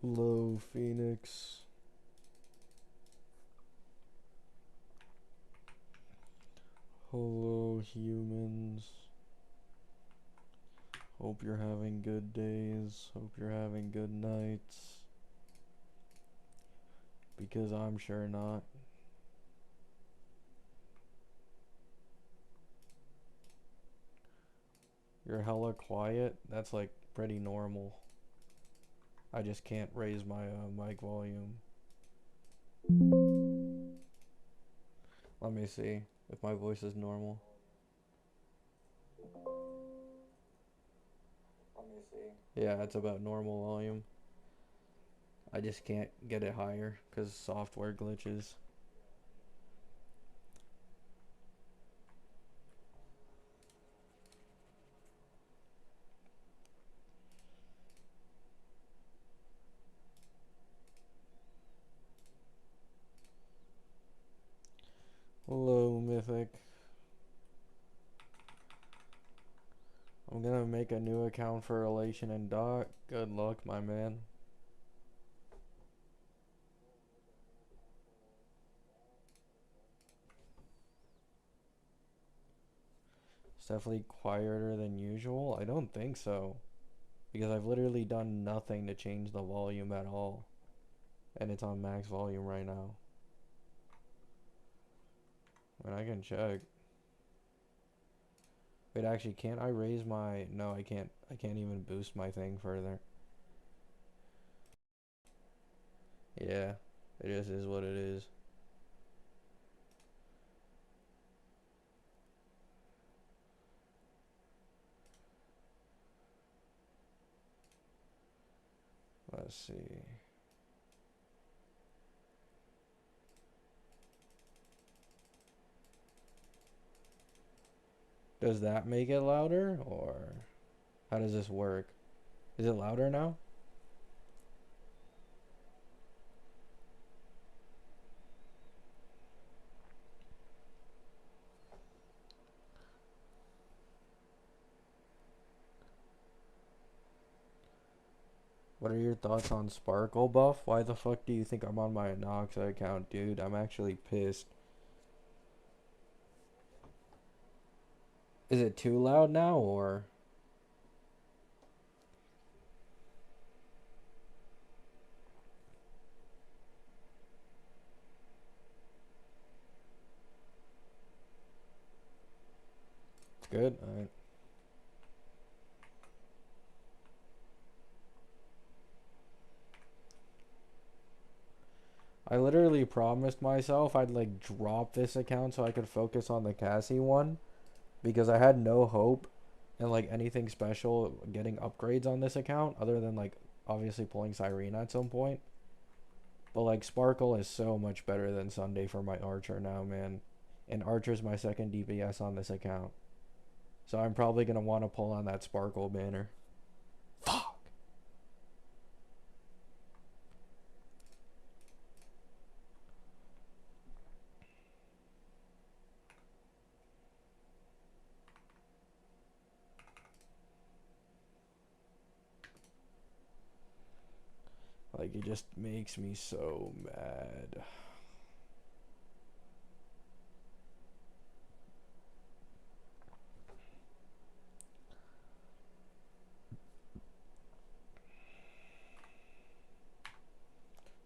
Hello, Phoenix. Hello, humans. Hope you're having good days. Hope you're having good nights. Because I'm sure not. You're hella quiet. That's like pretty normal. I just can't raise my mic volume. Let me see if my voice is normal. Let me see. Yeah, it's about normal volume. I just can't get it higher because software glitches. Hello, Mythic. I'm gonna make a new account for Elation and Doc. Good luck, my man. It's definitely quieter than usual. I don't think so. Because I've literally done nothing to change the volume at all. And it's on max volume right now. And I can check. Wait, actually, can't I raise my... No, I can't. I can't even boost my thing further. Yeah, it just is what it is. Let's see. Does that make it louder? Or how does this work? Is it louder now? What are your thoughts on Sparkle buff? Why the fuck do you think I'm on my Noxa account, dude? I'm actually pissed. Is it too loud now, or? It's good? Alright. I literally promised myself I'd like drop this account so I could focus on the Cassie one. Because I had no hope in like anything special getting upgrades on this account other than like obviously pulling Cyrena at some point. But like Sparkle is so much better than Sunday for my Archer now, man. And Archer's my second DPS on this account. So I'm probably gonna want to pull on that Sparkle banner. Fuck. Like it just makes me so mad.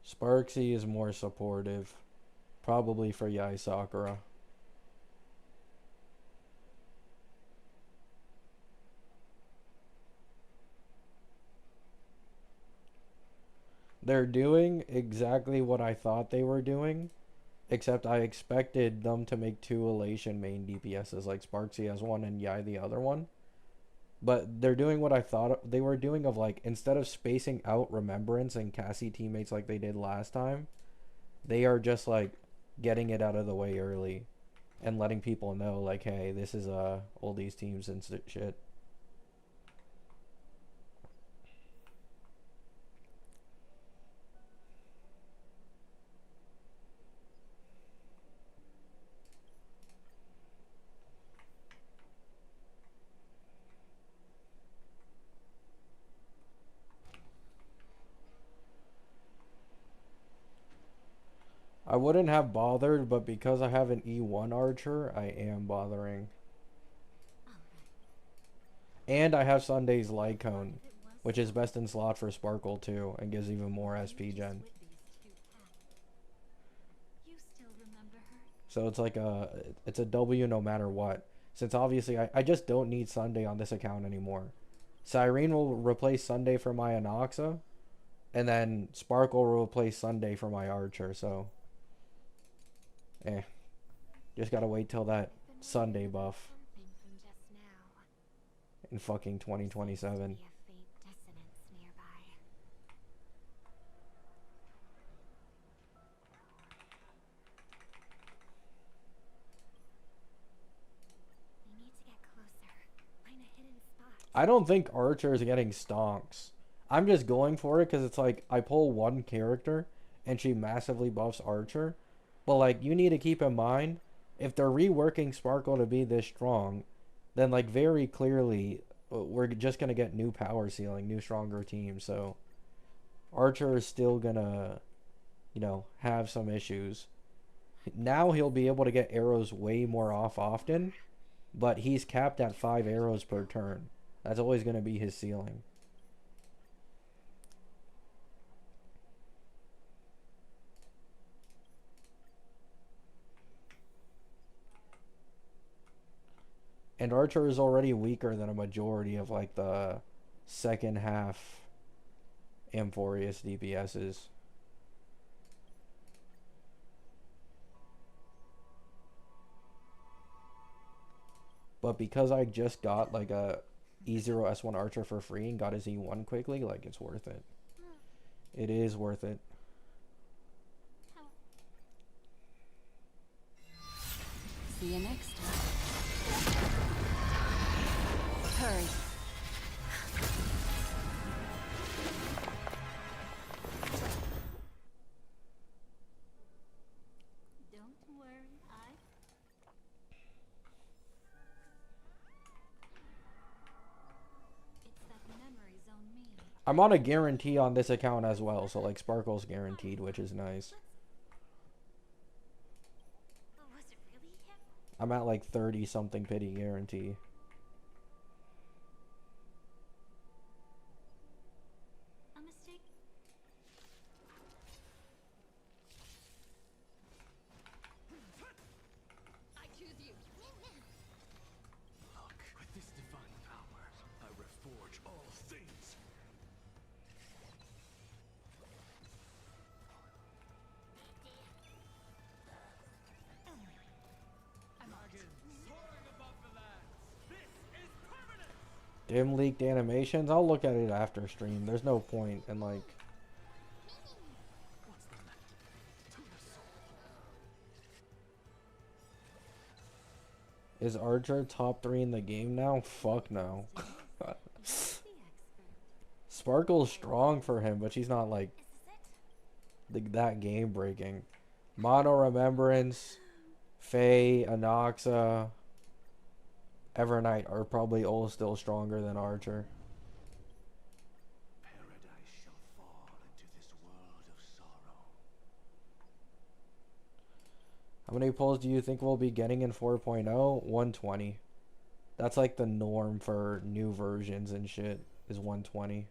Sparksy is more supportive. Probably for Yai Sakura. They're doing exactly what I thought they were doing, except I expected them to make two Elation main DPSs, like Sparksy has one and Yai the other one. But they're doing what I thought they were doing, of like, instead of spacing out Remembrance and Cassie teammates like they did last time, they are just like getting it out of the way early and letting people know like, hey, this is all these teams and shit. I wouldn't have bothered, but because I have an E1 archer, I am bothering. And I have Sunday's Light Cone, which is best in slot for Sparkle too, and gives even more SP gen. So it's like it's a W no matter what. Since obviously I just don't need Sunday on this account anymore. Cyrene will replace Sunday for my Anoxa, and then Sparkle will replace Sunday for my Archer, so just gotta wait till that Sunday buff in fucking 2027. I don't think Archer is getting stonks. I'm just going for it because it's like I pull one character and she massively buffs Archer. But like you need to keep in mind, if they're reworking Sparkle to be this strong, then like very clearly we're just gonna get new power ceiling, new stronger teams. So Archer is still gonna, have some issues. Now he'll be able to get arrows way more off often, but he's capped at 5 arrows per turn. That's always going to be his ceiling. And Archer is already weaker than a majority of like the second half Amphorius DPSs. But because I just got like a E0 S1 Archer for free and got his E1 quickly, like it's worth it. It is worth it. See you next time. Hurry. Don't worry, It's that memory zone me. I'm on a guarantee on this account as well, so like Sparkle's guaranteed, which is nice. Was it really him? I'm at like 30 something pity guarantee. A mistake? I choose you. Look, with this divine power, I reforge all things. Dim leaked animations. I'll look at it after stream. There's no point in like. Is Archer top 3 in the game now? Fuck no. Sparkle's strong for him, but she's not like that game breaking. Mono Remembrance, Faye, Anoxa, Evernight are probably all still stronger than Archer. Paradise shall fall into this world of sorrow. How many pulls do you think we'll be getting in 4.0? 120. That's like the norm for new versions and shit, is 120.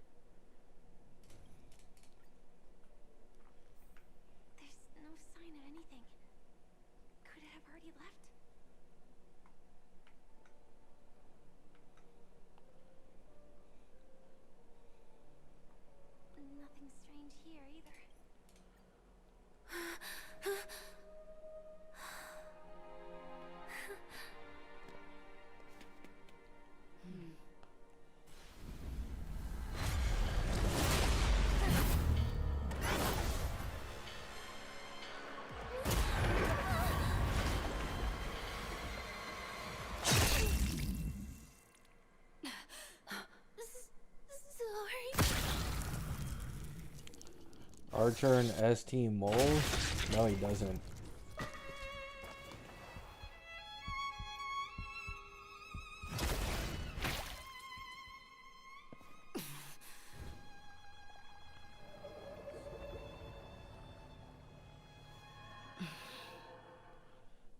There's no sign of anything. Could it have already left? Nothing strange here either. Sorry. Archer and ST moles? No, he doesn't.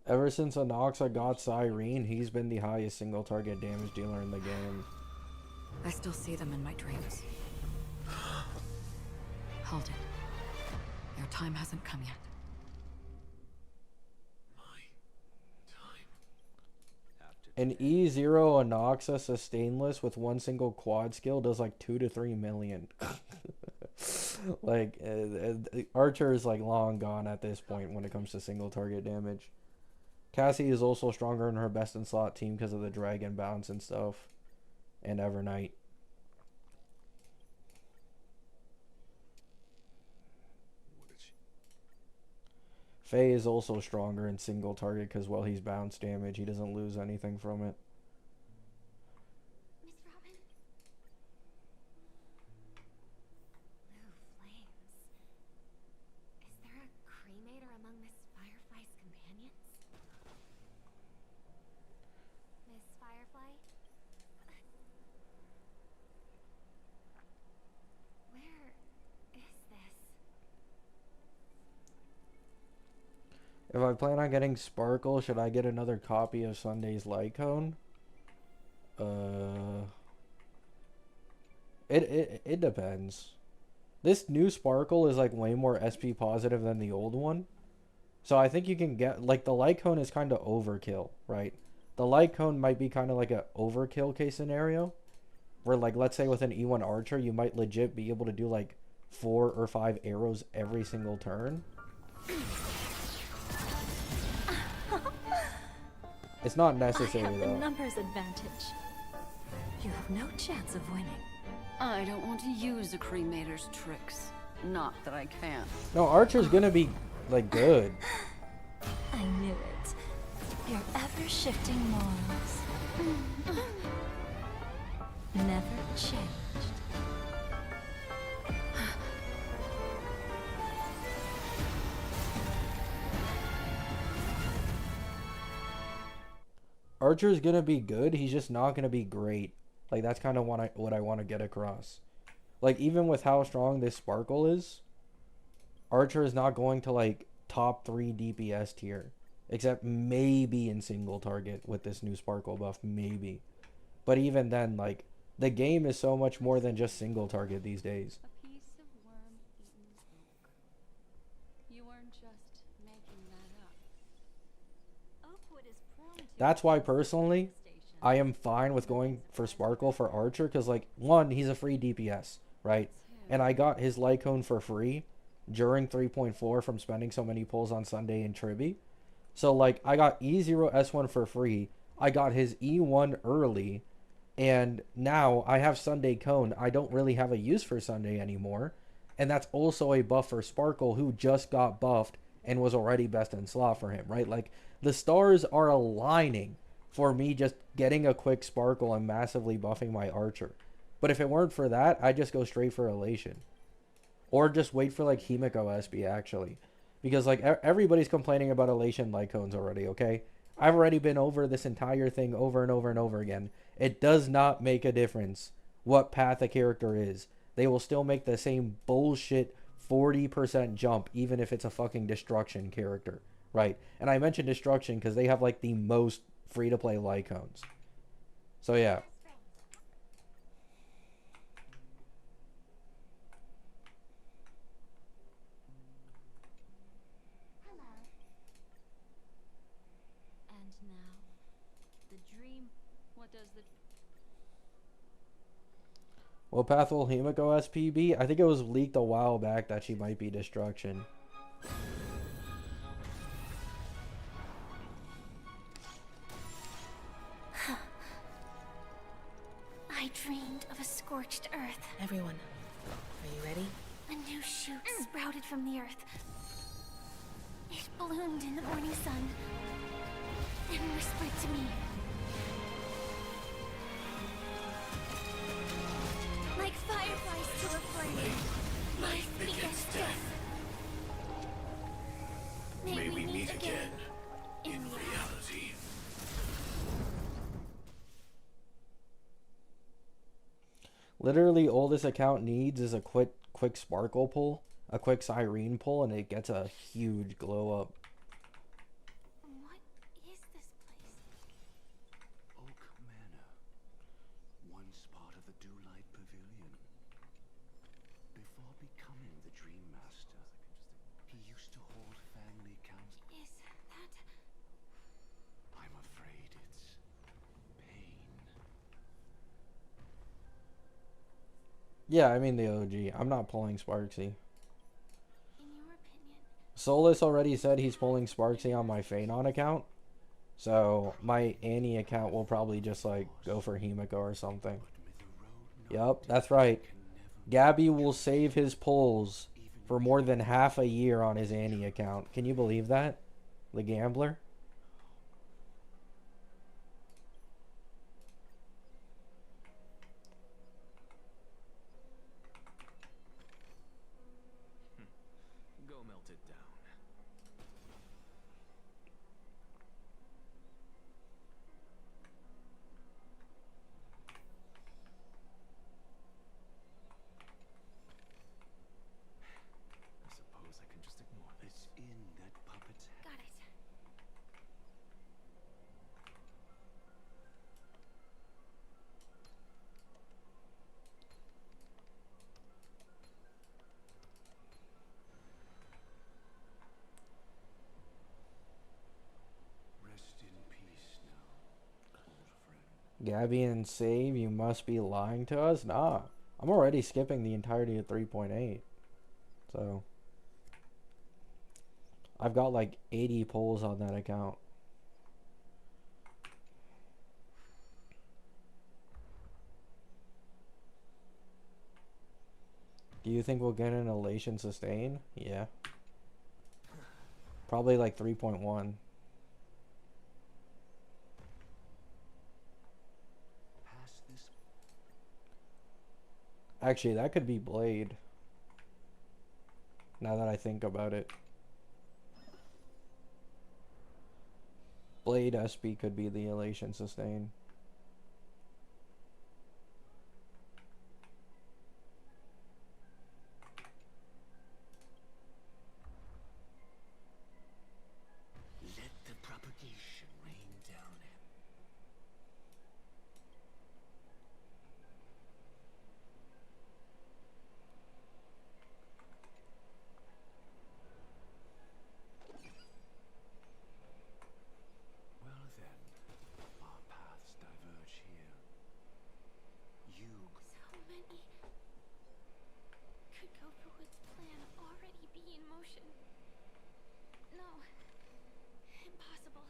Ever since Anoxa got Cyrene, he's been the highest single target damage dealer in the game. I still see them in my dreams. Hold it. Your time hasn't come yet. My time. After An E0 Anoxa sustainless with one single quad skill does like 2 to 3 million. Like, Archer is like long gone at this point when it comes to single target damage. Cassie is also stronger in her best in slot team because of the dragon bounce and stuff. And Evernight. what did she? Faye is also stronger in single target because, well, he's bounce damage. He doesn't lose anything from it. Miss Robin? Blue flames. Is there a cremator among Miss Firefly's companions? Miss Firefly? Where is this? If I plan on getting Sparkle, should I get another copy of Sunday's Lycone? It depends. This new Sparkle is like way more SP positive than the old one. So I think you can get, like, the Lycone is kind of overkill, right? The Lycone might be kind of like a overkill case scenario. Where, like, let's say with an E1 Archer, you might legit be able to do like 4 or 5 arrows every single turn. It's not necessary I have the though. numbers advantage. You have no chance of winning. I don't want to use a cremator's tricks. Not that I can't. No, Archer's gonna be like good. I knew it. Your ever-shifting morals. Never changed. Archer's gonna be good. He's just not gonna be great. Like, that's kind of what I want to get across. Like, even with how strong this Sparkle is, Archer is not going to like top 3 DPS tier, except maybe in single target with this new Sparkle buff, maybe. But even then, like, the game is so much more than just single target these days. A piece of worm-eaten oak. You weren't just making that up. Oakwood is prone to That's why personally, I am fine with going for Sparkle for Archer, because, like, one, he's a free DPS, right? And I got his Lycone for free during 3.4 from spending so many pulls on Sunday and Tribby. So, like, I got E0 S1 for free. I got his E1 early. And now I have Sunday Cone. I don't really have a use for Sunday anymore. And that's also a buff for Sparkle, who just got buffed and was already best in slot for him, right? Like, the stars are aligning for me just getting a quick Sparkle and massively buffing my Archer. But if it weren't for that, I'd just go straight for Elation. Or just wait for, like, Himiko SB, actually. Because, like, everybody's complaining about Elation Lycones already, okay? I've already been over this entire thing over and over and over again. It does not make a difference what path a character is. They will still make the same bullshit 40% jump, even if it's a fucking Destruction character, right? And I mentioned Destruction because they have, like, the most free-to-play Lycones. So, yeah. Hello. And now, the dream. What does the What path will Himiko SP be? I think it was leaked a while back that she might be Destruction. I dreamed of a scorched earth. Everyone, are you ready? A new shoot sprouted from the earth. It bloomed in the morning sun and whispered to me. Like fireflies to a flame, life begets death. May we meet again in reality. Literally, all this account needs is a quick Sparkle pull, a quick Cyrene pull, and it gets a huge glow up. What Yeah, I mean the OG. I'm not pulling Sparksy. In your opinion, Solus already said he's pulling Sparksy on my Phanon account. So my Annie account will probably just like go for Himiko or something. Yup, that's right. Gabby will save his pulls for more than half a year on his Annie account. Can you believe that? The gambler? Go melt it down. I suppose I can just ignore this. It's in that puppet's head. got it. Rest in peace now, old friend. Gabby and Save, you must be lying to us? Nah. I'm already skipping the entirety of 3.8. So I've got like 80 pulls on that account. Do you think we'll get an Elation Sustain? Yeah. Probably like 3.1. Pass this. Actually, that could be Blade. Now that I think about it. Blade SB could be the Elation Sustain. Let the propagation rain down him. Well then, our paths diverge here. You So many. Could Goforwood's plan already be in motion? No. Impossible.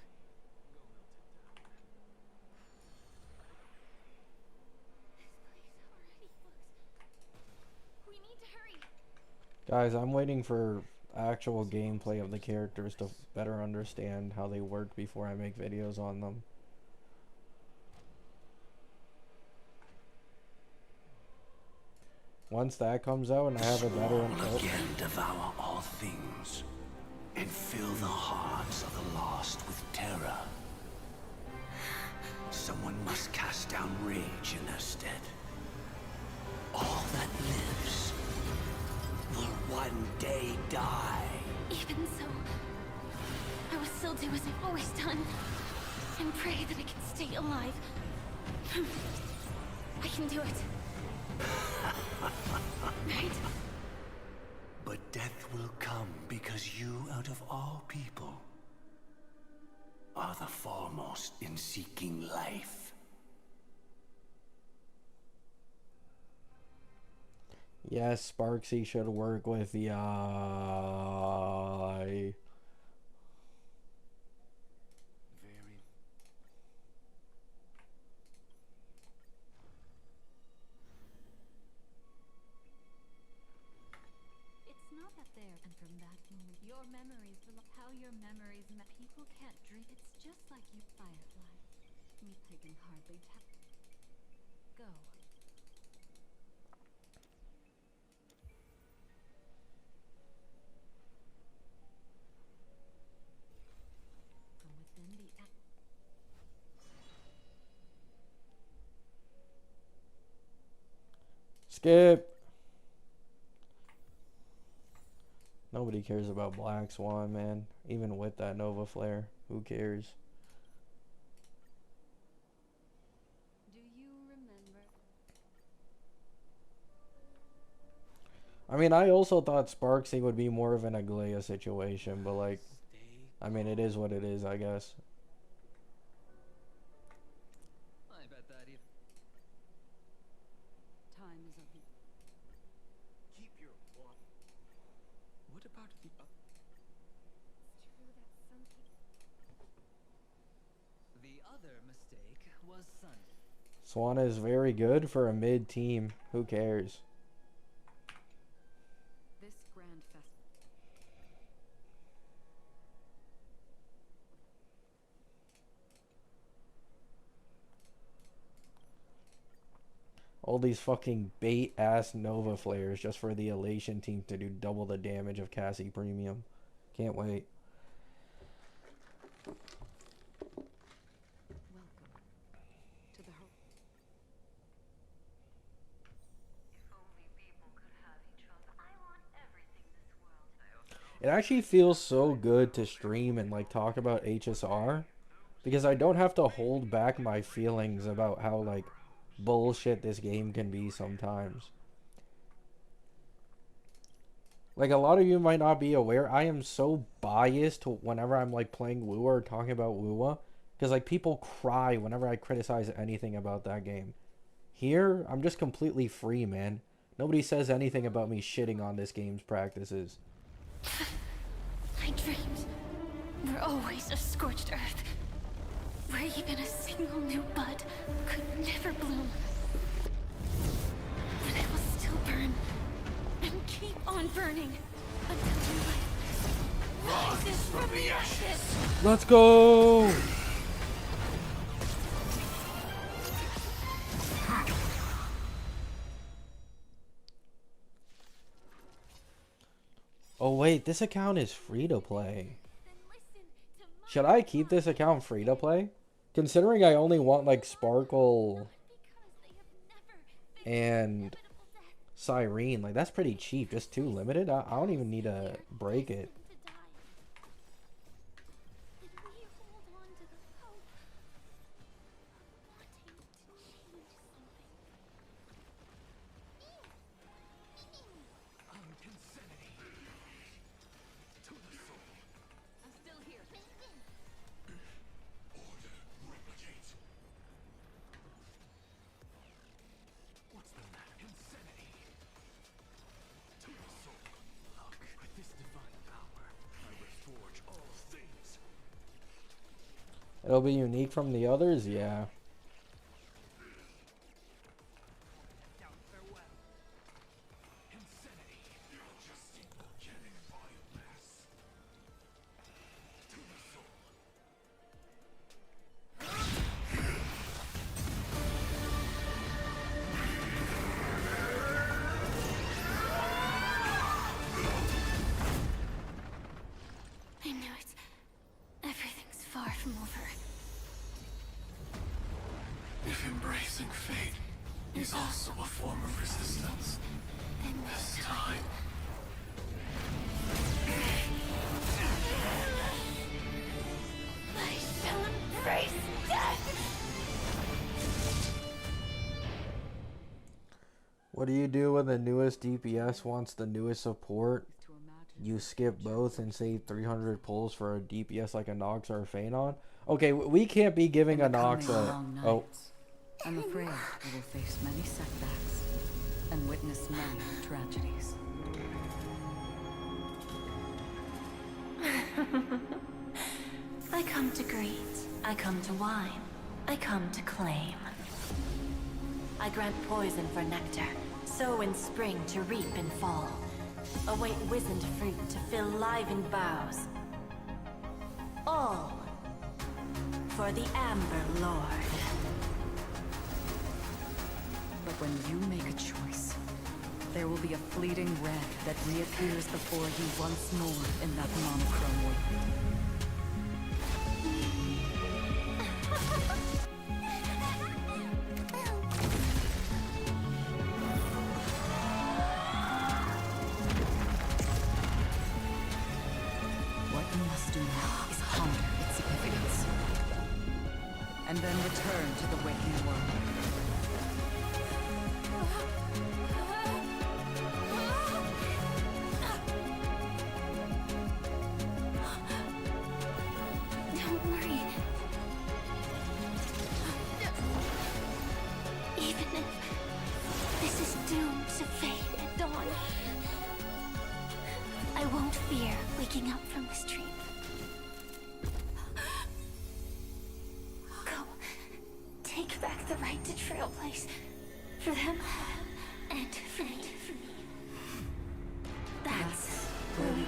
This place already looks... We need to hurry. Guys, I'm waiting for actual gameplay of the characters to better understand how they work before I make videos on them. Once that comes out and I have a better... Oh, again devour all things and fill the hearts of the lost with terror. Someone must cast down rage in their stead. All that lives will one day die. Even so, I will still do as I've always done. And pray that I can stay alive. I can do it. Right? But death will come because you, out of all people, are the foremost in seeking life. yes, Sparksy should work with the eye. Very. It's not that there, and from that moment, your memories how your memories people can't dream. It's just like you, Firefly. I can hardly tell. Go. From within the Skip! Nobody cares about Black Swan, man. Even with that Nova Flare. Who cares? Do you remember? I mean, I also thought Sparksy would be more of an Aglaya situation, but like, I mean, it is what it is, I guess. I bet that if Time is of the other mistake was Sunday. Swanna is very good for a mid team. Who cares? This grand festival. All these fucking bait ass Nova flares just for the Elation team to do double the damage of Cassie Premium. Can't wait. Welcome to the It actually feels so good to stream and like talk about HSR because I don't have to hold back my feelings about how like bullshit this game can be sometimes. Like a lot of you might not be aware, I am so biased whenever I'm like playing Wuwa or talking about Wuwa because like people cry whenever I criticize anything about that game. Here, I'm just completely free, man. Nobody says anything about me shitting on this game's practices. My dreams were always of scorched earth, where even a single new bud could never bloom. But I will still burn, and keep on burning, until new life rises from the ashes. Let's go! Oh wait, this account is free to play. Should I keep this account free to play? Considering I only want like Sparkle and Cyrene, like that's pretty cheap, just 2 limited. I don't even need to break it. What's the matter? Insanity. To the soul. Look, with this divine power, I reforge all things. It'll be unique from the others, yeah. Now farewell. Insanity. Just organic biomass. To the soul. I knew it. Everything's far from over. If embracing fate is also a form of resistance, Then this time I shall embrace death! What do you do when the newest DPS wants the newest support? to imagine. You skip both and save 300 pulls for a DPS like a Nox or a Phanon? Okay, we can't be giving a In the Nox coming a... long Oh, nights, I'm afraid we will face many setbacks and witness many tragedies. I come to greet. I come to whine. I come to claim. I grant poison for nectar, sow in spring to reap in fall. Await wizened fruit to fill livened boughs. All for the Amber Lord. But when you make a choice, there will be a fleeting red that reappears before you once more in that monochrome world. What you must do now is ponder its significance, and then return to the waking world. Don't worry. Even if this is doomed to fade at dawn, I won't fear waking up from this dream. Go.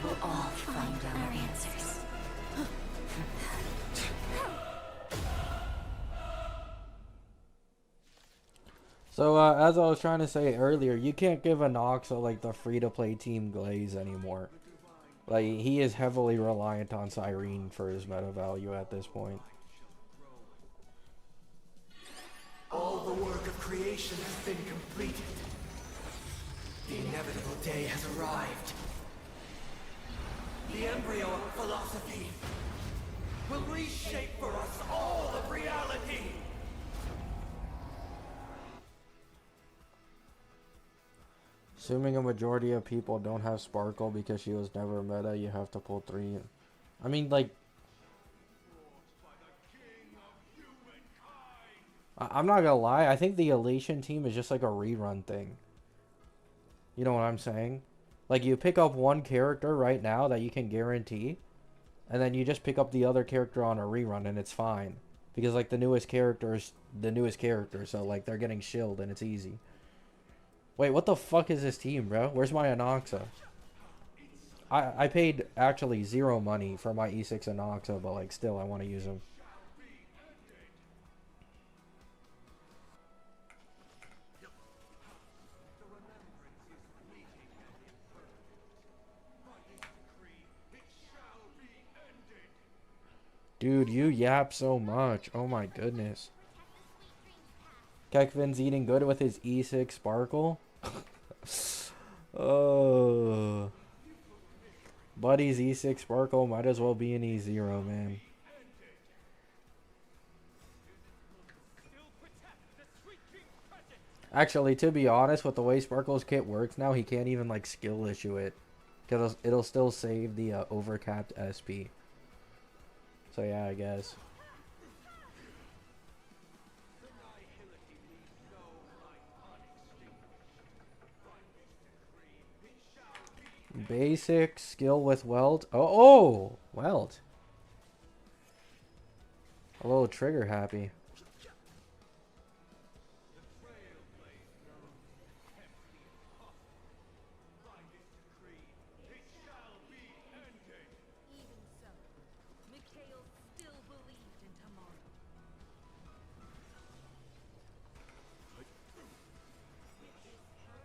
will all find our answers. So, as I was trying to say earlier, you can't give Anoxa like the free-to-play Team Glaze anymore. Like, he is heavily reliant on Cyrene for his meta value at this point. All the work of creation has been completed. The inevitable day has arrived. The embryo of philosophy will reshape for us all of reality. Assuming a majority of people don't have Sparkle because she was never meta, you have to pull 3. I mean, like... I'm not gonna lie, I think the Elation team is just like a rerun thing. You know what I'm saying? Like, you pick up one character right now that you can guarantee, and then you just pick up the other character on a rerun and it's fine. Because, like, the newest character is the newest character, so, like, they're getting shilled and it's easy. Wait, what the fuck is this team, bro? Where's my Anoxa? I paid actually 0 money for my E6 Anoxa, but like still I want to use him. Dude, you yap so much. Oh my goodness. Kekvin's eating good with his E6 Sparkle. Oh. Buddy's E6 Sparkle might as well be an E0, man. Actually, to be honest, with the way Sparkle's kit works now, he can't even, like, skill issue it. Because it'll still save the overcapped SP. So, yeah, I guess. Basic skill with weld. Oh, weld. A little trigger happy.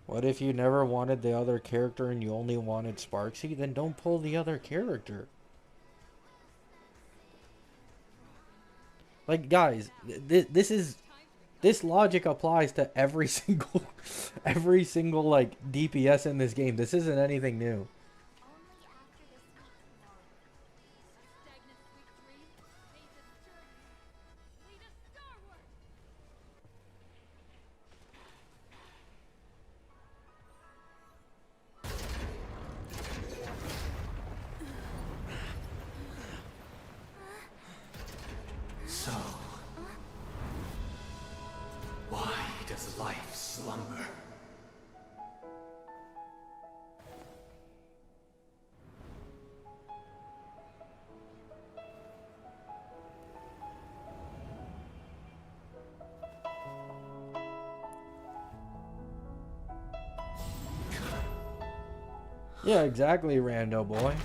What if you never wanted the other character and you only wanted Sparksy? Then don't pull the other character. Like, guys, this logic applies to every single like DPS in this game. This isn't anything new. So, why does life slumber? Yeah, exactly, rando boy.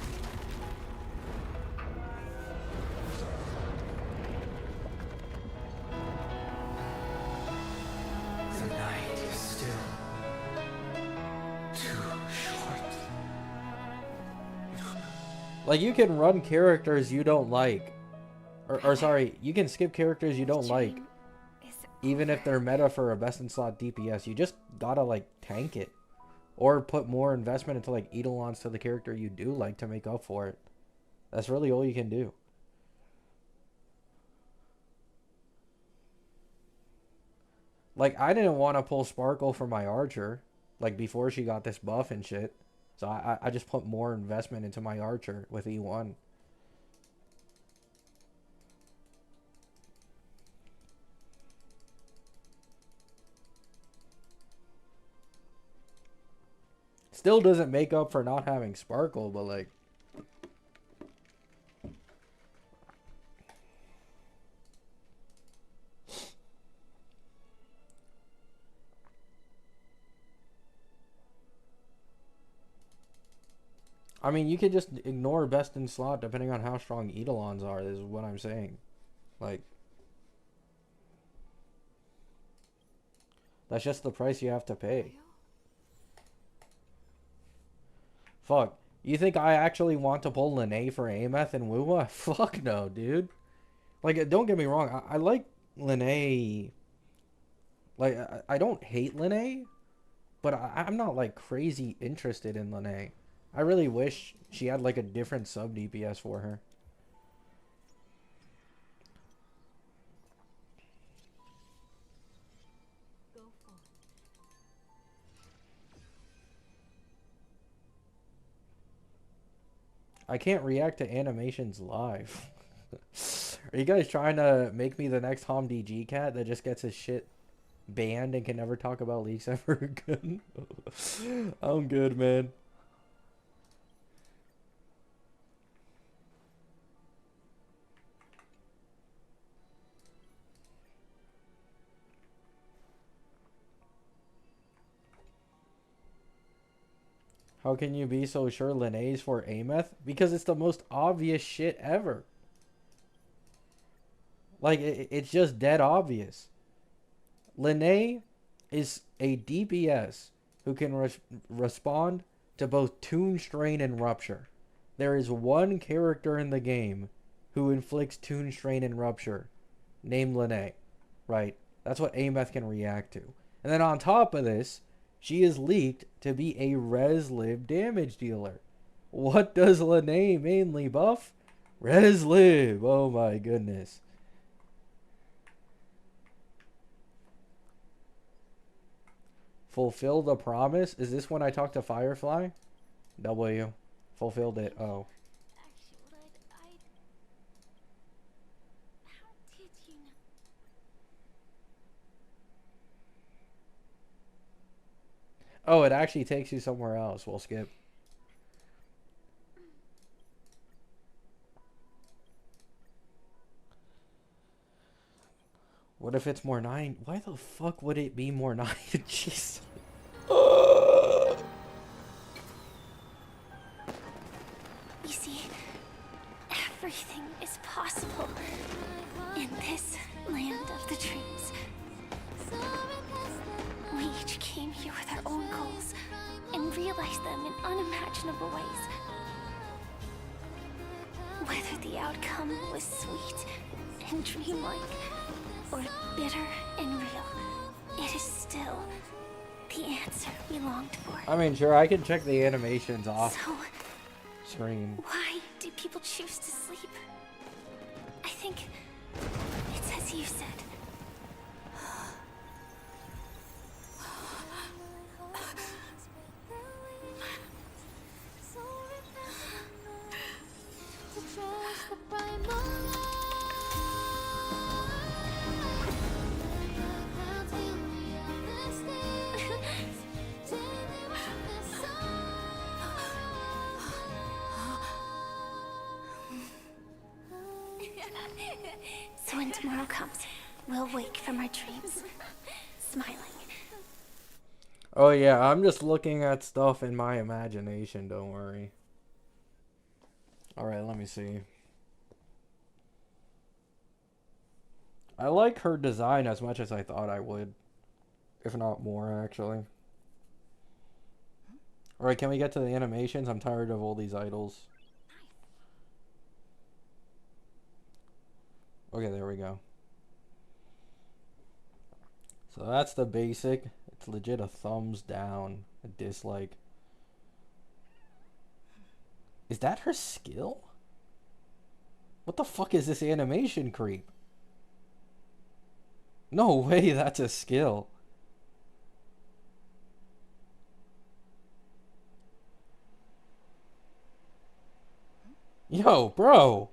The night is still too short. Like, you can run characters you don't like. Or sorry, you can skip characters you don't like. Even if they're meta for a best in slot DPS. You just gotta, like, tank it. Or put more investment into, like, Eidolons to the character you do like to make up for it. That's really all you can do. Like, I didn't want to pull Sparkle for my Archer. Like, before she got this buff and shit. So I just put more investment into my Archer with E1. Still doesn't make up for not having Sparkle, but like... I mean, you could just ignore best in slot depending on how strong Eidolons are, is what I'm saying. Like, that's just the price you have to pay. Fuck. You think I actually want to pull Lene for Ameth and Wuwa? Fuck no, dude. Like, don't get me wrong. I like Lene. Like, I don't hate Lene, but I'm not, like, crazy interested in Lene. I really wish she had, like, a different sub DPS for her. Go for it. I can't react to animations live. Are you guys trying to make me the next HomDG cat that just gets his shit banned and can never talk about leaks ever again? I'm good, man. How can you be so sure Lene's for Ameth? Because it's the most obvious shit ever. Like, it's just dead obvious. Lene is a DPS who can respond to both Toon Strain and Rupture. There is one character in the game who inflicts Toon Strain and Rupture, named Lene. Right? That's what Ameth can react to. And then on top of this, she is leaked to be a res-live damage dealer. What does Lene mainly buff? Res-live. Oh my goodness. Fulfill the promise? Is this when I talked to Firefly? W. Fulfilled it. Oh. Actually, how did you know? Oh, it actually takes you somewhere else. We'll skip. What if it's more 9? Why the fuck would it be more 9? Jeez. You see, everything is possible in this land of the dreams. We each came here with our own goals and realized them in unimaginable ways. Whether the outcome was sweet and dreamlike, or bitter and real, it is still the answer we longed for. I mean, sure, I can check the animations off So, screen. why do people choose to sleep? I think it's as you said. So when tomorrow comes, we'll wake from our dreams, smiling. Oh yeah, I'm just looking at stuff in my imagination, don't worry. Alright, let me see. I like her design as much as I thought I would. If not more, actually. Alright, can we get to the animations? I'm tired of all these idols. Okay, there we go. So that's the basic. It's legit a thumbs down, a dislike. Is that her skill? What the fuck is this animation creep? No way, that's a skill. Yo, bro.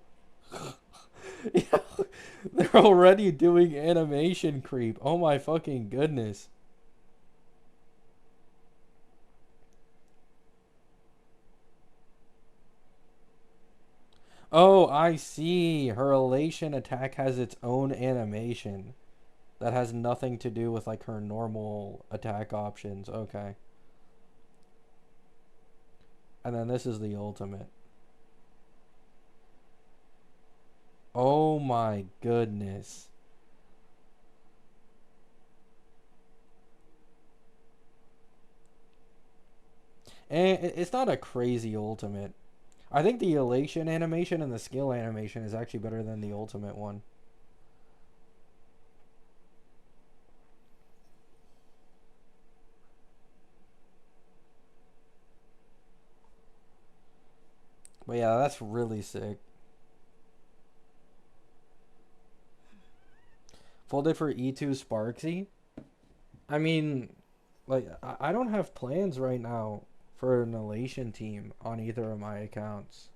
Yo, they're already doing animation creep. Oh my fucking goodness. Oh, I see. Her elation attack has its own animation. That has nothing to do with like her normal attack options. Okay. And then this is the ultimate. Oh my goodness. And it's not a crazy ultimate. I think the elation animation and the skill animation is actually better than the ultimate one. But yeah, that's really sick. Folded for E2 Sparksy? I mean, like, I don't have plans right now for an elation team on either of my accounts.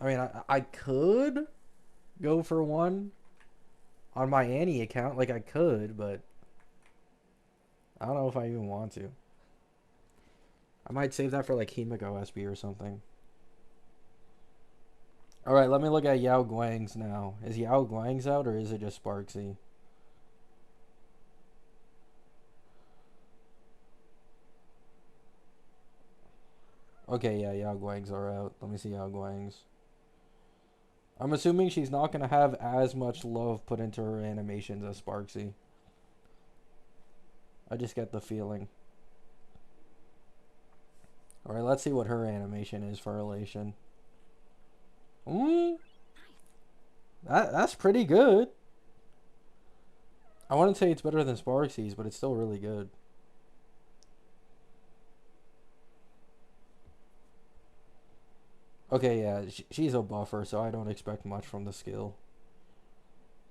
I mean, I could go for one on my Annie account. Like, I could, but I don't know if I even want to. I might save that for, like, Hemik OSB or something. Alright, let me look at Yao Guang's now. Is Yao Guang's out, or is it just Sparksy? Okay, yeah, Yao Guang's are out. Let me see Yao Guang's. I'm assuming she's not going to have as much love put into her animations as Sparksy. I just get the feeling. Alright, let's see what her animation is for elation. That's pretty good. I wouldn't say it's better than Sparksy's, but it's still really good. Okay, yeah, she's a buffer, so I don't expect much from the skill.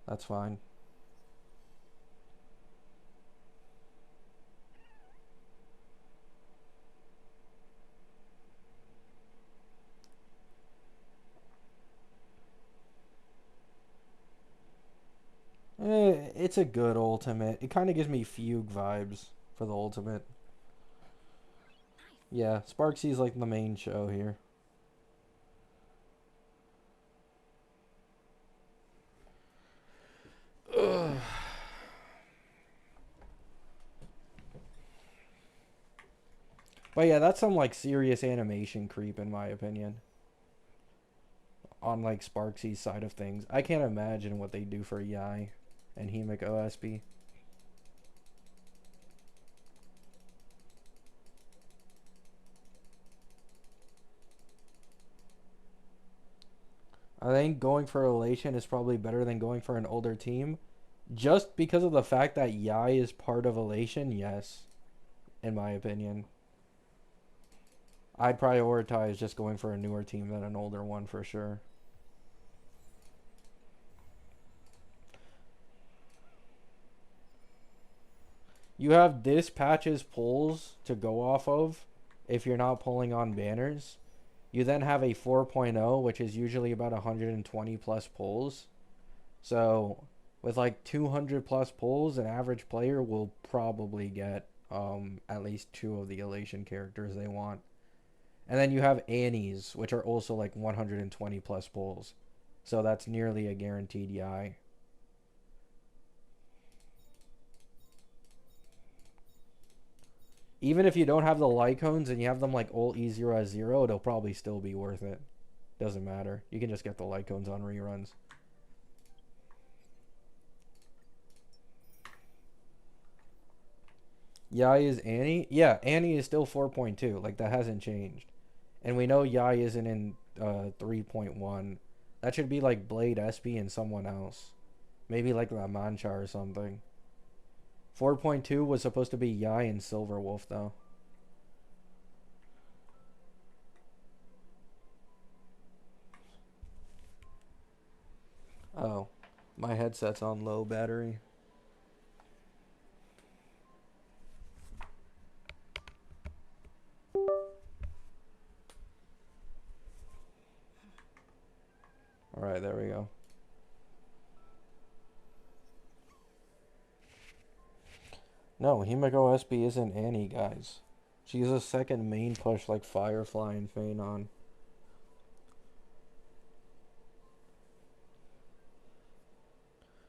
That's fine. It's a good ultimate. It kind of gives me Fugue vibes for the ultimate. Yeah, Sparksy's like the main show here. Ugh. But yeah, that's some like serious animation creep in my opinion. On like Sparksy's side of things. I can't imagine what they do for Yai and Hemik OSB. I think going for elation is probably better than going for an older team. Just because of the fact that Yai is part of elation, yes. In my opinion. I'd prioritize just going for a newer team than an older one for sure. You have this patch's pulls to go off of if you're not pulling on banners. You then have a 4.0, which is usually about 120 plus pulls. So with like 200 plus pulls, an average player will probably get at least 2 of the elation characters they want. And then you have Annies, which are also like 120 plus pulls. So that's nearly a guaranteed Yai. Even if you don't have the Lycones and you have them like ult E0 as 0, it'll probably still be worth it. Doesn't matter. You can just get the Lycones on reruns. Yai is Annie? Yeah, Annie is still 4.2. Like, that hasn't changed. And we know Yai isn't in 3.1. That should be like Blade Espy and someone else. Maybe like La Mancha or something. 4.2 was supposed to be Yai and Silverwolf, though. Oh, my headset's on low battery. Alright, there we go. No, Himiko SB isn't Annie, guys. She's a second main push like Firefly and Phanon.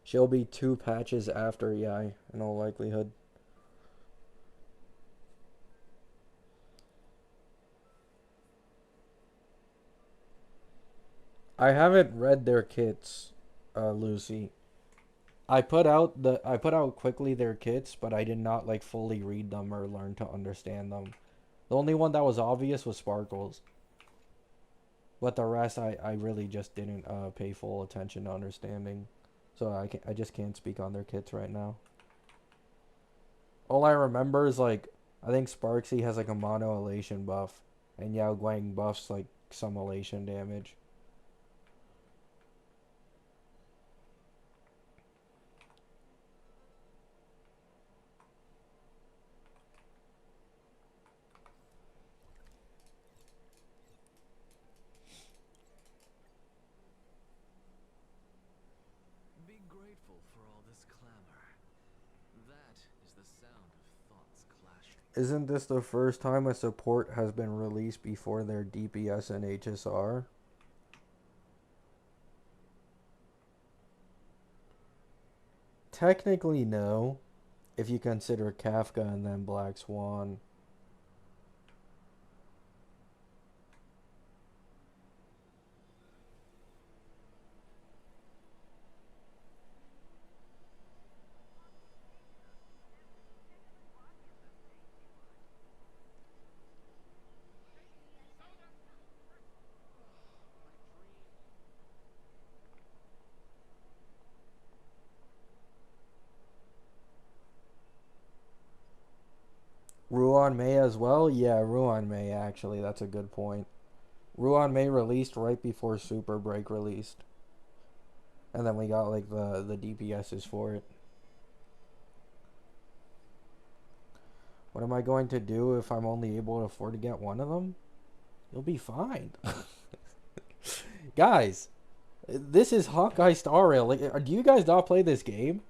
She'll be 2 patches after Yai, in all likelihood. I haven't read their kits, Lucy. I put out quickly their kits, but I did not like fully read them or learn to understand them. The only one that was obvious was Sparkles. But the rest I really just didn't pay full attention to understanding. So I just can't speak on their kits right now. All I remember is like I think Sparksy has like a mono elation buff and Yao Guang buffs like some elation damage. Be grateful for all this clamor. That is the sound of thoughts clashing. Isn't this the first time a support has been released before their DPS and HSR? Technically, no. If you consider Kafka and then Black Swan. Ruan Mei as well? Yeah, Ruan Mei actually, that's a good point. Ruan Mei released right before Super Break released. And then we got like the DPSs for it. What am I going to do if I'm only able to afford to get one of them? You'll be fine. Guys, this is Hawkeye Star Rail. Like, do you guys not play this game?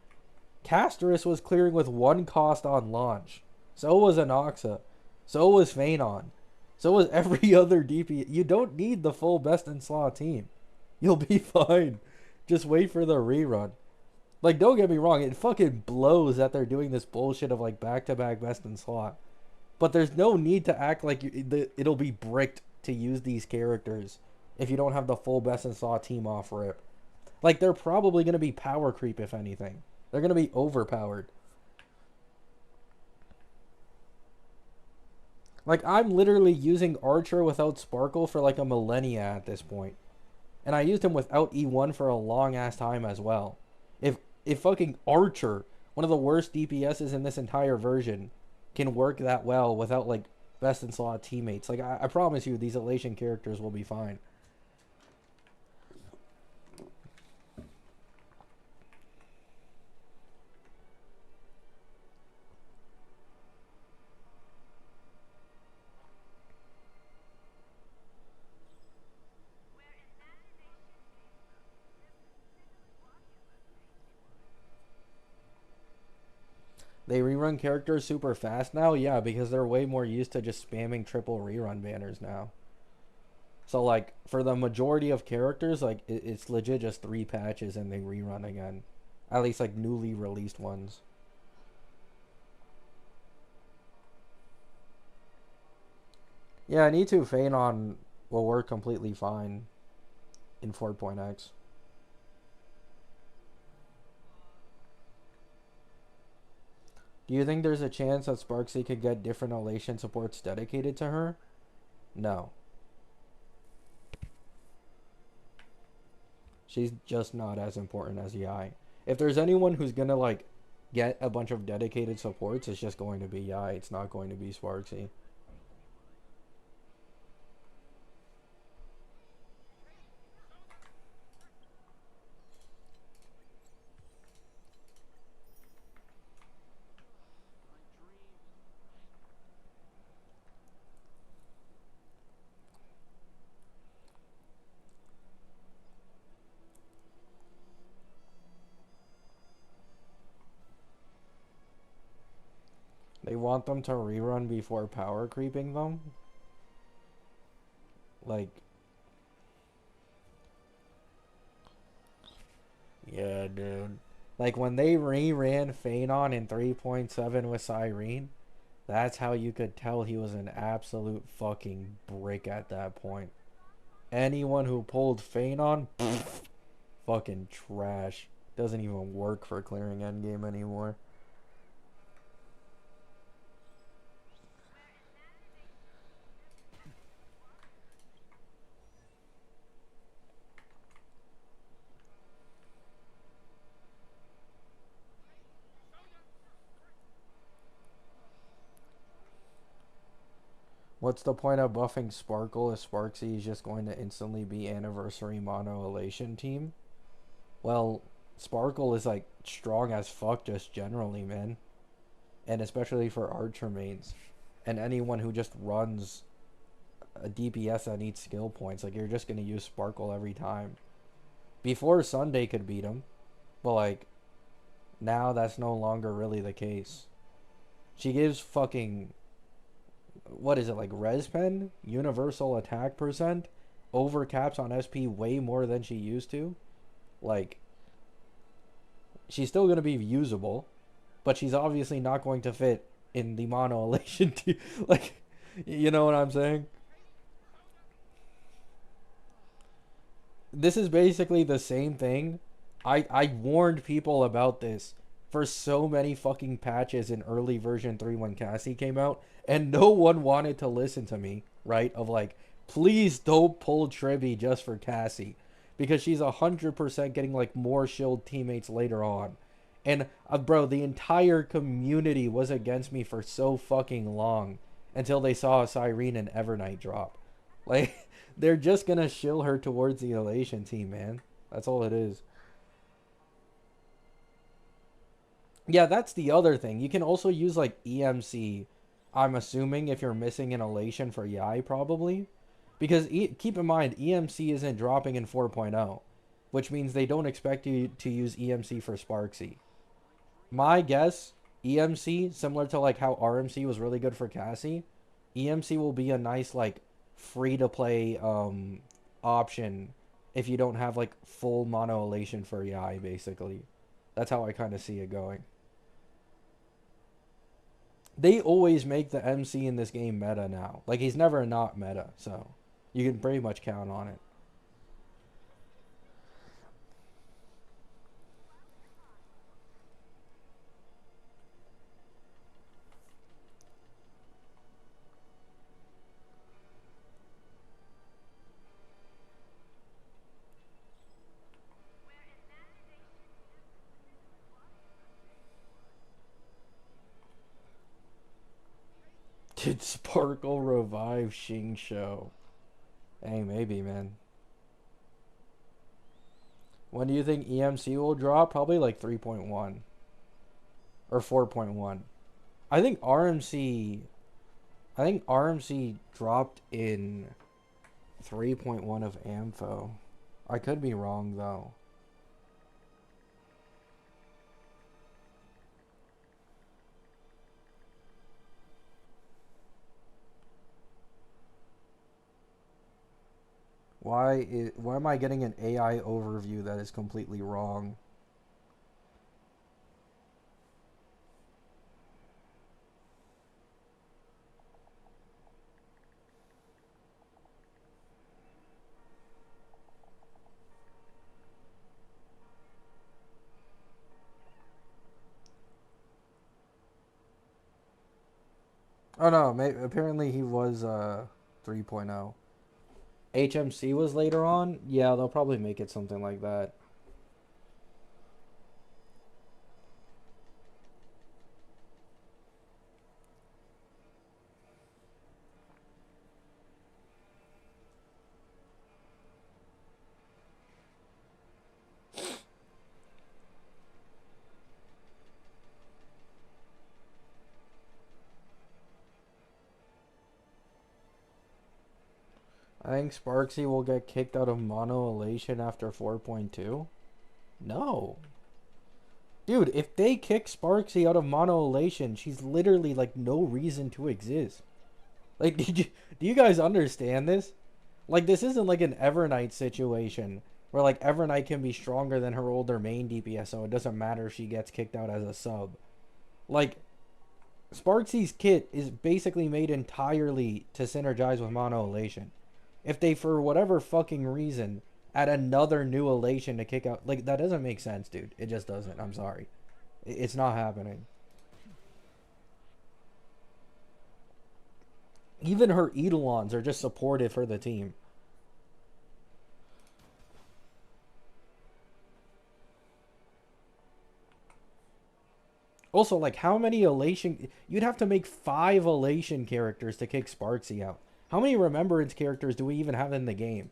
Casterus was clearing with one cost on launch. So was Anoxa. So was Phanon. So was every other DP. You don't need the full best in slot team. You'll be fine. Just wait for the rerun. Like, don't get me wrong. It fucking blows that they're doing this bullshit of, like, back-to-back best in slot. But there's no need to act like it'll be bricked to use these characters if you don't have the full best in slot team off rip. Like, they're probably going to be power creep, if anything. They're going to be overpowered. Like, I'm literally using Archer without Sparkle for like a millennia at this point. And I used him without E1 for a long ass time as well. If fucking Archer, one of the worst DPSs in this entire version, can work that well without like best in slot teammates, like I promise you these Elation characters will be fine. They rerun characters super fast now? Yeah, because they're way more used to just spamming triple rerun banners now. So, like, for the majority of characters, like, it's legit just 3 patches and they rerun again. At least, like, newly released ones. Yeah, Nitu Phanon will work completely fine in 4.x. Do you think there's a chance that Sparksy could get different Elation supports dedicated to her? No. She's just not as important as Yai. If there's anyone who's gonna like get a bunch of dedicated supports, it's just going to be Yai. It's not going to be Sparksy. They want them to rerun before power creeping them? Like... Yeah, dude. Like, when they reran Phanon in 3.7 with Cyrene, that's how you could tell he was an absolute fucking brick at that point. Anyone who pulled Phanon, fucking trash. Doesn't even work for clearing endgame anymore. What's the point of buffing Sparkle if Sparksy is just going to instantly be Anniversary Mono Elation team? Well, Sparkle is like strong as fuck just generally, man. And especially for Archer mains. And anyone who just runs a DPS that needs skill points. Like, you're just going to use Sparkle every time. Before Sunday could beat him. But like, now that's no longer really the case. She gives fucking... what is it, like res pen, universal attack percent, over caps on SP way more than she used to. Like, she's still going to be usable, but she's obviously not going to fit in the mono elation team. Like, you know what I'm saying? This is basically the same thing. I warned people about this for so many fucking patches in early version 3 when Cassie came out, and no one wanted to listen to me, right? Of like, please don't pull Tribby just for Cassie, because she's 100% getting like more shield teammates later on. And bro, the entire community was against me for so fucking long until they saw a Cyrene and Evernight drop. Like, they're just gonna shill her towards the Elation team, man. That's all it is. Yeah, that's the other thing. You can also use like EMC, I'm assuming, if you're missing an Elation for Yai, probably. Because keep in mind, EMC isn't dropping in 4.0, which means they don't expect you to use EMC for Sparksy. My guess, EMC, similar to like how RMC was really good for Cassie, EMC will be a nice like free-to-play option if you don't have like full mono Elation for Yai, basically. That's how I kind of see it going. They always make the MC in this game meta now. Like, he's never not meta, so you can pretty much count on it. Did Sparkle revive Xingqiu? Hey, maybe, man. When do you think EMC will drop? Probably like 3.1. Or 4.1. I think RMC dropped in 3.1 of Ampho. I could be wrong, though. Why am I getting an AI overview that is completely wrong? Oh no, apparently he was 3.0. HMC was later on? Yeah, they'll probably make it something like that. I think Sparksy will get kicked out of Mono Elation after 4.2. No. Dude, if they kick Sparksy out of Mono Elation, she's literally like no reason to exist. Like, do you guys understand this? Like, this isn't like an Evernight situation where like Evernight can be stronger than her older main DPS, so it doesn't matter if she gets kicked out as a sub. Like, Sparksy's kit is basically made entirely to synergize with Mono Elation. If they, for whatever fucking reason, add another new elation to kick out, like, that doesn't make sense, dude. It just doesn't. I'm sorry. It's not happening. Even her Eidolons are just supportive for the team. Also, like, how many elation... You'd have to make 5 elation characters to kick Sparksy out. How many remembrance characters do we even have in the game?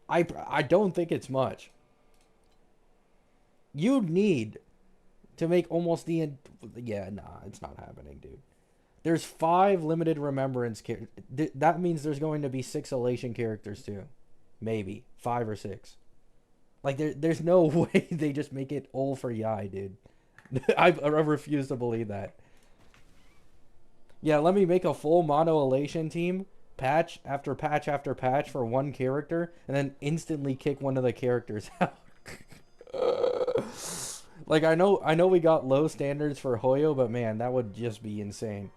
I don't think it's much. You'd need to make almost the... Yeah, nah, it's not happening, dude. There's 5 limited remembrance characters. That means there's going to be 6 elation characters, too. Maybe. 5 or 6. Like, there's no way they just make it all for Yai, dude. I refuse to believe that. Yeah, let me make a full mono elation team, patch after patch after patch for one character, and then instantly kick one of the characters out. Like, I know we got low standards for Hoyo, but man, that would just be insane.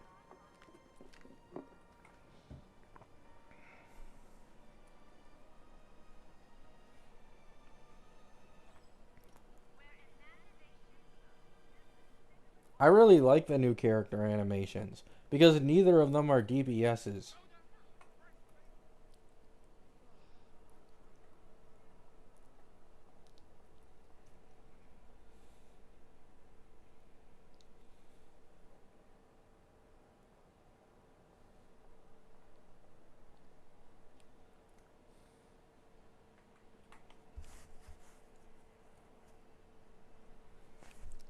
I really like the new character animations because neither of them are DPSs.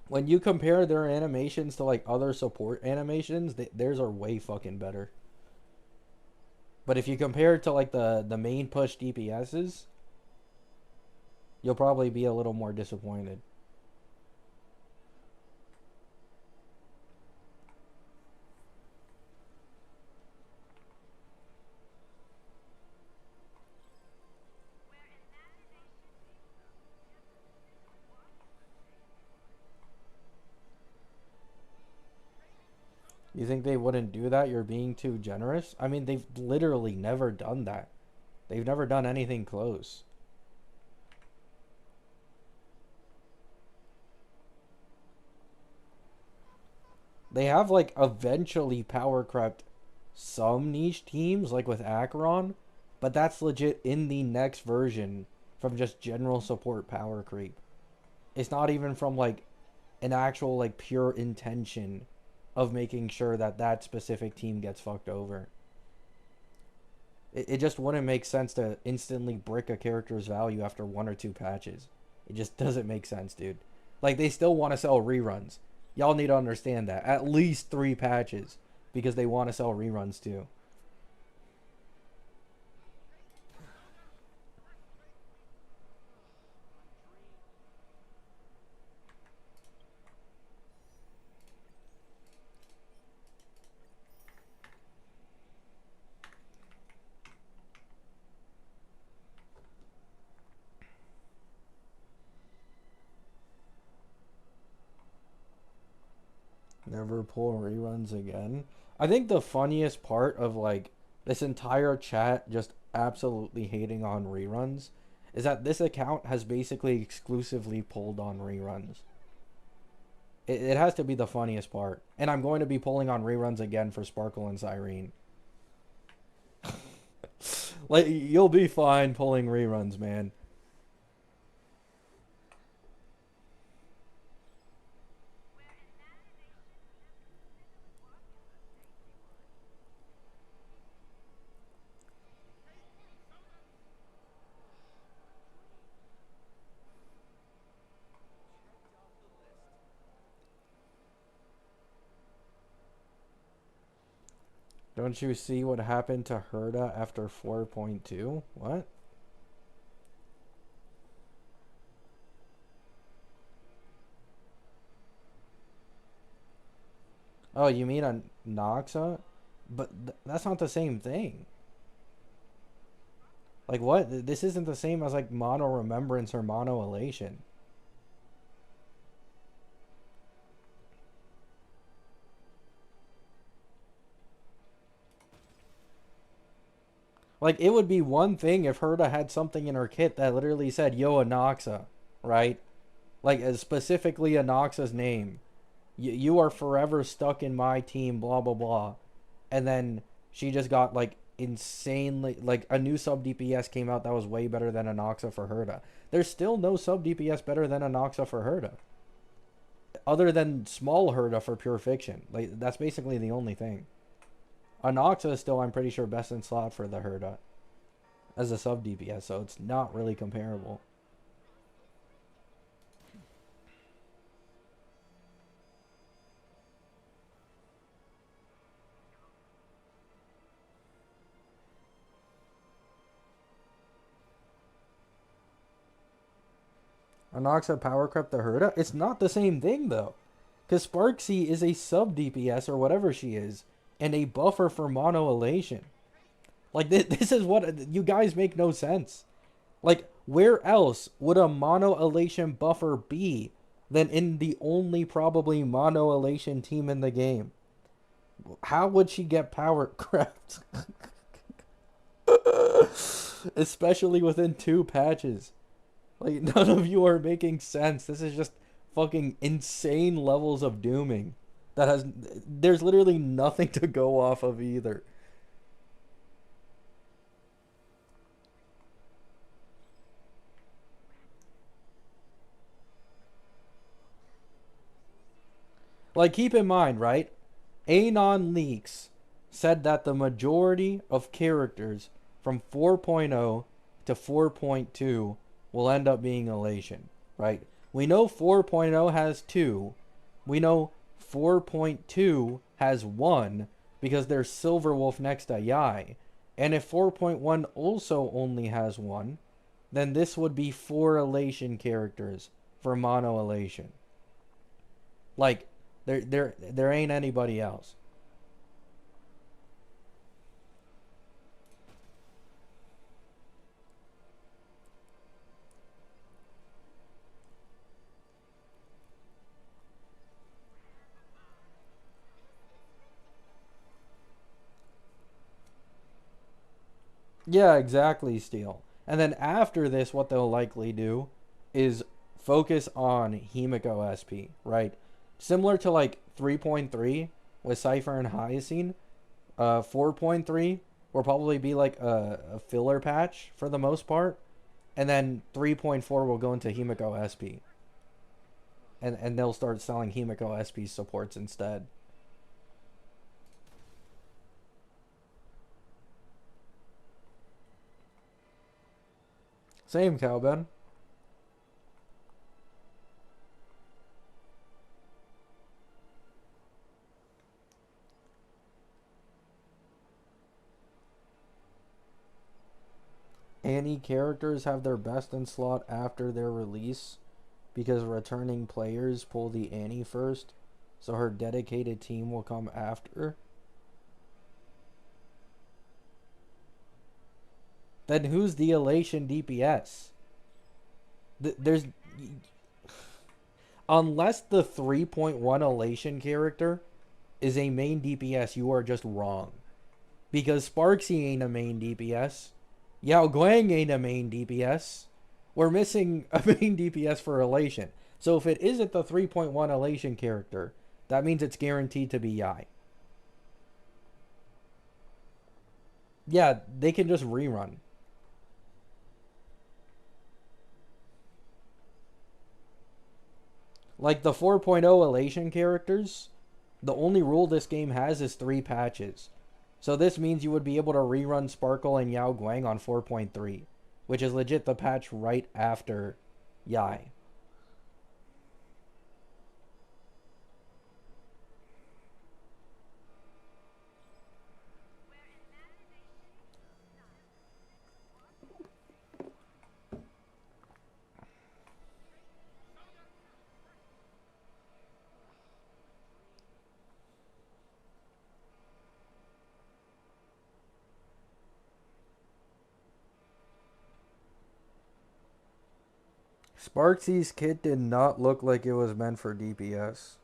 When you compare their animations to like other support animations, theirs are way fucking better. But if you compare it to like the main push DPSs, you'll probably be a little more disappointed. You think they wouldn't do that? You're being too generous? I mean, they've literally never done that. They've never done anything close. They have, like, eventually power crept some niche teams, like with Acheron, but that's legit in the next version from just general support power creep. It's not even from, like, an actual, like, pure intention of making sure that that specific team gets fucked over. It just wouldn't make sense to instantly brick a character's value after 1 or 2 patches. It just doesn't make sense, dude. Like, they still want to sell reruns. Y'all need to understand that. At least 3 patches. Because they want to sell reruns, too. Never pull reruns again. I think the funniest part of like this entire chat just absolutely hating on reruns is that this account has basically exclusively pulled on reruns. It has to be the funniest part. And I'm going to be pulling on reruns again for Sparkle and Cyrene. Like, you'll be fine pulling reruns, man. Don't you see what happened to Herda after 4.2? What? Oh, you mean on Noxa? But that's not the same thing. Like, what? This isn't the same as, like, Mono Remembrance or Mono Elation. Like, it would be one thing if Herta had something in her kit that literally said, Yo, Anoxa, right? Like, specifically Anoxa's name. You are forever stuck in my team, blah, blah, blah. And then she just got, like, insanely... Like, a new sub DPS came out that was way better than Anoxa for Herta. There's still no sub DPS better than Anoxa for Herta. Other than small Herta for Pure Fiction. Like, that's basically the only thing. Anoxa is still, I'm pretty sure, best in slot for the Herta as a sub DPS, so it's not really comparable. Anoxa power crept the Herta? It's not the same thing, though. Because Sparksy is a sub DPS, or whatever she is, and a buffer for mono elation. Like, this is what... You guys make no sense. Like, where else would a mono elation buffer be than in the only probably mono elation team in the game? How would she get power crept? Especially within 2 patches. Like, none of you are making sense. This is just fucking insane levels of dooming. That has... There's literally nothing to go off of either. Like, keep in mind, right? Anon Leaks said that the majority of characters from 4.0 to 4.2 will end up being Elation, right? We know 4.0 has 2. We know 4.2 has 1 because there's Silverwolf next to Yai. And if 4.1 also only has 1, then this would be 4 Elation characters for mono Elation. Like, there ain't anybody else. Yeah, exactly, Steel. And then after this, what they'll likely do is focus on Himiko SP, right? Similar to like 3.3 with Cypher and Hyacine, 4.3 will probably be like a filler patch for the most part. And then 3.4 will go into Himiko SP. And they'll start selling Himiko SP supports instead. Same, Cowben. Annie characters have their best in slot after their release because returning players pull the Annie first, so her dedicated team will come after. Then who's the Elation DPS? There's... Unless the 3.1 Elation character is a main DPS, you are just wrong. Because Sparksy ain't a main DPS. Yao Guang ain't a main DPS. We're missing a main DPS for Elation. So if it isn't the 3.1 Elation character, that means it's guaranteed to be Yai. Yeah, they can just rerun. Like the 4.0 Elation characters, the only rule this game has is 3 patches. So this means you would be able to rerun Sparkle and Yao Guang on 4.3, which is legit the patch right after Yai. Sparksy's kit did not look like it was meant for DPS.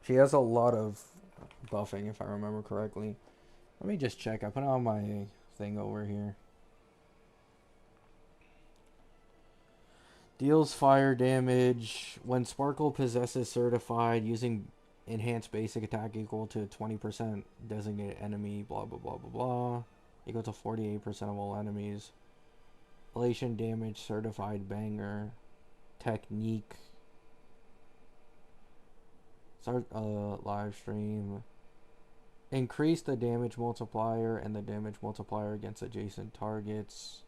She has a lot of buffing, if I remember correctly. Let me just check. I put it on my thing over here. Deals fire damage when Sparkle possesses certified using enhanced basic attack equal to 20% designated enemy, blah blah blah blah blah. Equal to 48% of all enemies. Elation damage certified banger. Technique. Start live stream. Increase the damage multiplier and the damage multiplier against adjacent targets.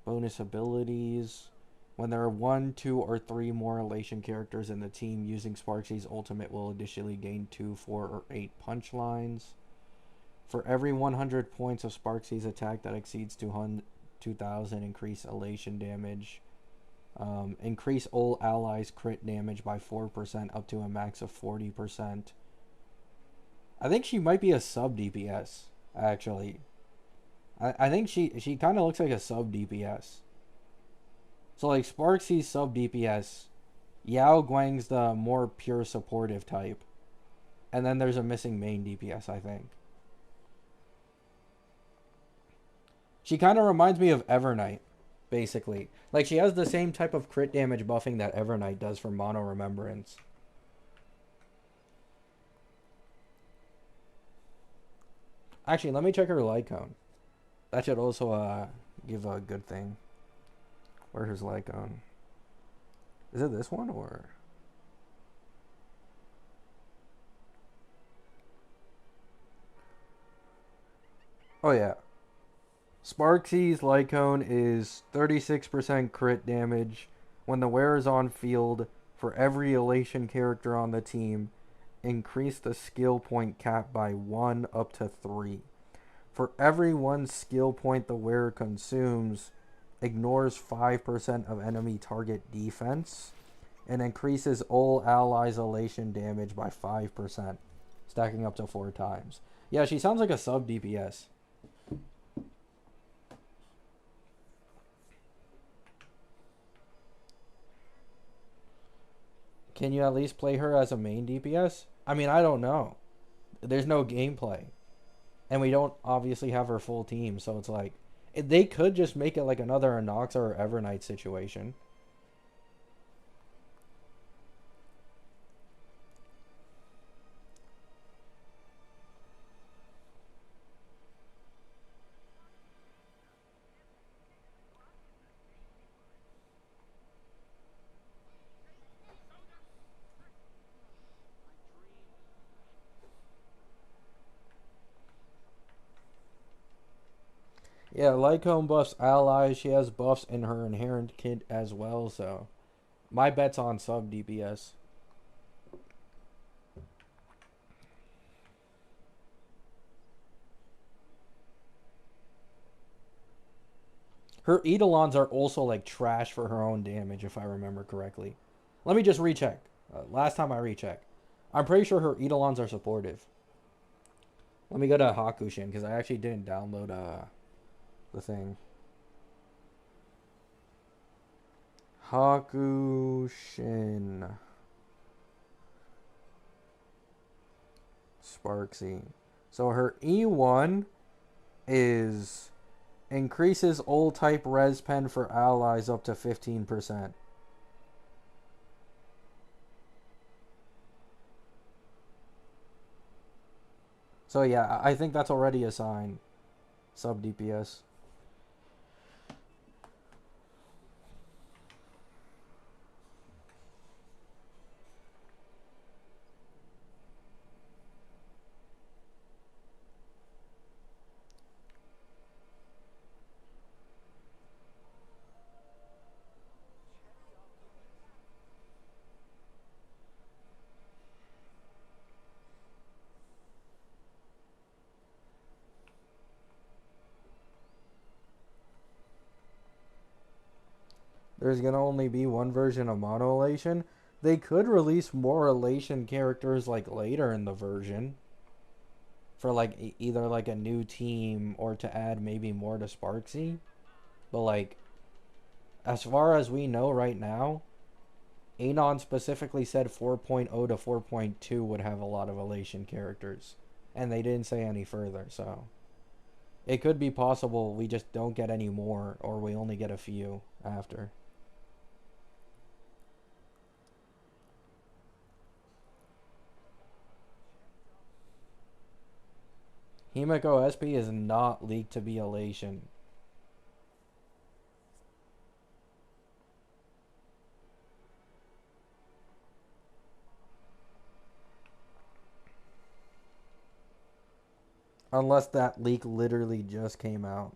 Bonus abilities. When there are 1, 2, or 3 more elation characters in the team, using Sparksy's ultimate will additionally gain 2, 4, or 8 punch lines. For every 100 points of Sparksy's attack that exceeds 2,000, increase elation damage. Increase all allies' crit damage by 4% up to a max of 40%. I think she might be a sub DPS, actually. I think she kind of looks like a sub DPS. So like Sparksy's sub DPS, Yao Guang's the more pure supportive type. And then there's a missing main DPS, I think. She kind of reminds me of Evernight, basically. Like she has the same type of crit damage buffing that Evernight does for Mono Remembrance. Actually, let me check her Lycone. That should also give a good thing. Where's Lycone? Is it this one or? Oh yeah. Sparksy's Lycone is 36% crit damage when the wearer is on field. For every elation character on the team, increase the skill point cap by 1 up to 3. For every 1 skill point the wearer consumes, ignores 5% of enemy target defense, and increases all allies' elation damage by 5%, stacking up to 4 times. Yeah, she sounds like a sub DPS. Can you at least play her as a main DPS? I mean, I don't know. There's no gameplay. And we don't obviously have her full team, so it's like... They could just make it like another Anoxa or Evernight situation. Yeah, Lycone buffs allies. She has buffs in her inherent kit as well, so my bet's on sub DPS. Her Eidolons are also like trash for her own damage, if I remember correctly. Let me just recheck. Last time I rechecked, I'm pretty sure her Eidolons are supportive. Let me go to Hakushin because I actually didn't download the thing. Hakushin. Sparksy. So her E1 is increases old type res pen for allies up to 15%. So yeah, I think that's already a sign. Sub DPS. There's gonna only be one version of Mono Elation. They could release more Elation characters like later in the version. For like either like a new team or to add maybe more to Sparksy. But like, as far as we know right now, Anon specifically said 4.0 to 4.2 would have a lot of Elation characters. And they didn't say any further, so... it could be possible we just don't get any more, or we only get a few after. Himeko SP is not leaked to be Elation. Unless that leak literally just came out.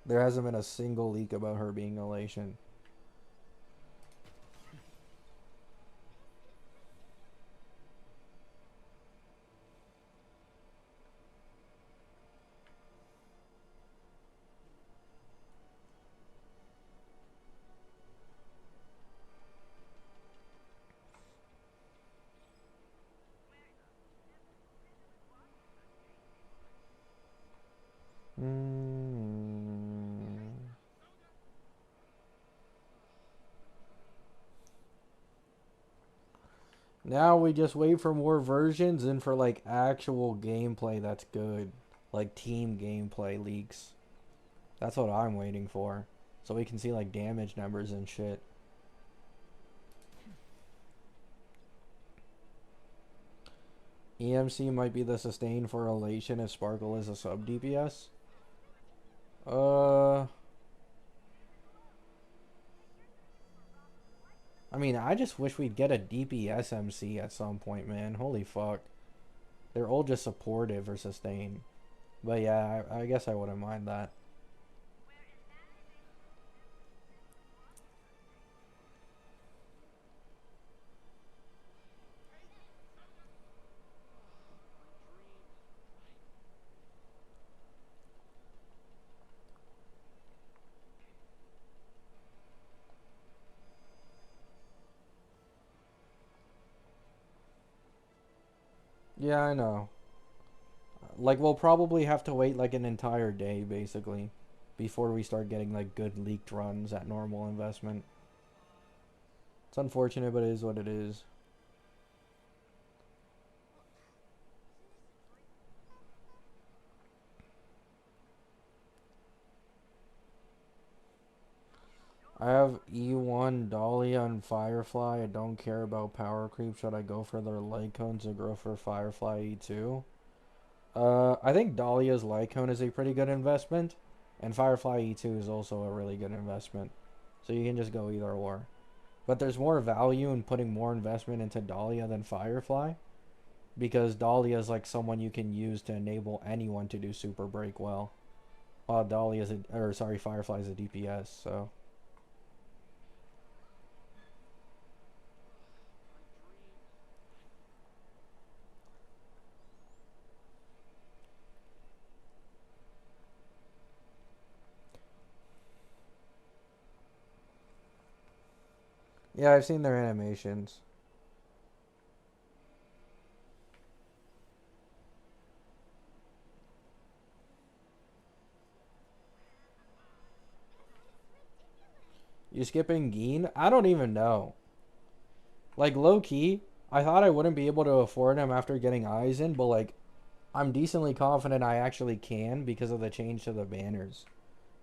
There hasn't been a single leak about her being Elation. Now we just wait for more versions and for like actual gameplay that's good. Like team gameplay leaks. That's what I'm waiting for. So we can see like damage numbers and shit. EMC might be the sustain for Elation if Sparkle is a sub DPS. I mean, I just wish we'd get a DPS MC at some point, man. Holy fuck. They're all just supportive or sustain. But yeah, I guess I wouldn't mind that. Yeah, I know. Like, we'll probably have to wait like an entire day, basically, before we start getting like good leaked runs at normal investment. It's unfortunate, but it is what it is. I have E1, Dahlia, and Firefly. I don't care about power creep. Should I go for their light cones or go for Firefly E2? I think Dahlia's light cone is a pretty good investment, and Firefly E2 is also a really good investment. So you can just go either or. But there's more value in putting more investment into Dahlia than Firefly, because Dahlia is like someone you can use to enable anyone to do super break well. While Firefly is a DPS, so. Yeah, I've seen their animations. You skipping Geen? I don't even know. Like, low-key, I thought I wouldn't be able to afford him after getting Aizen, but like, I'm decently confident I actually can because of the change to the banners.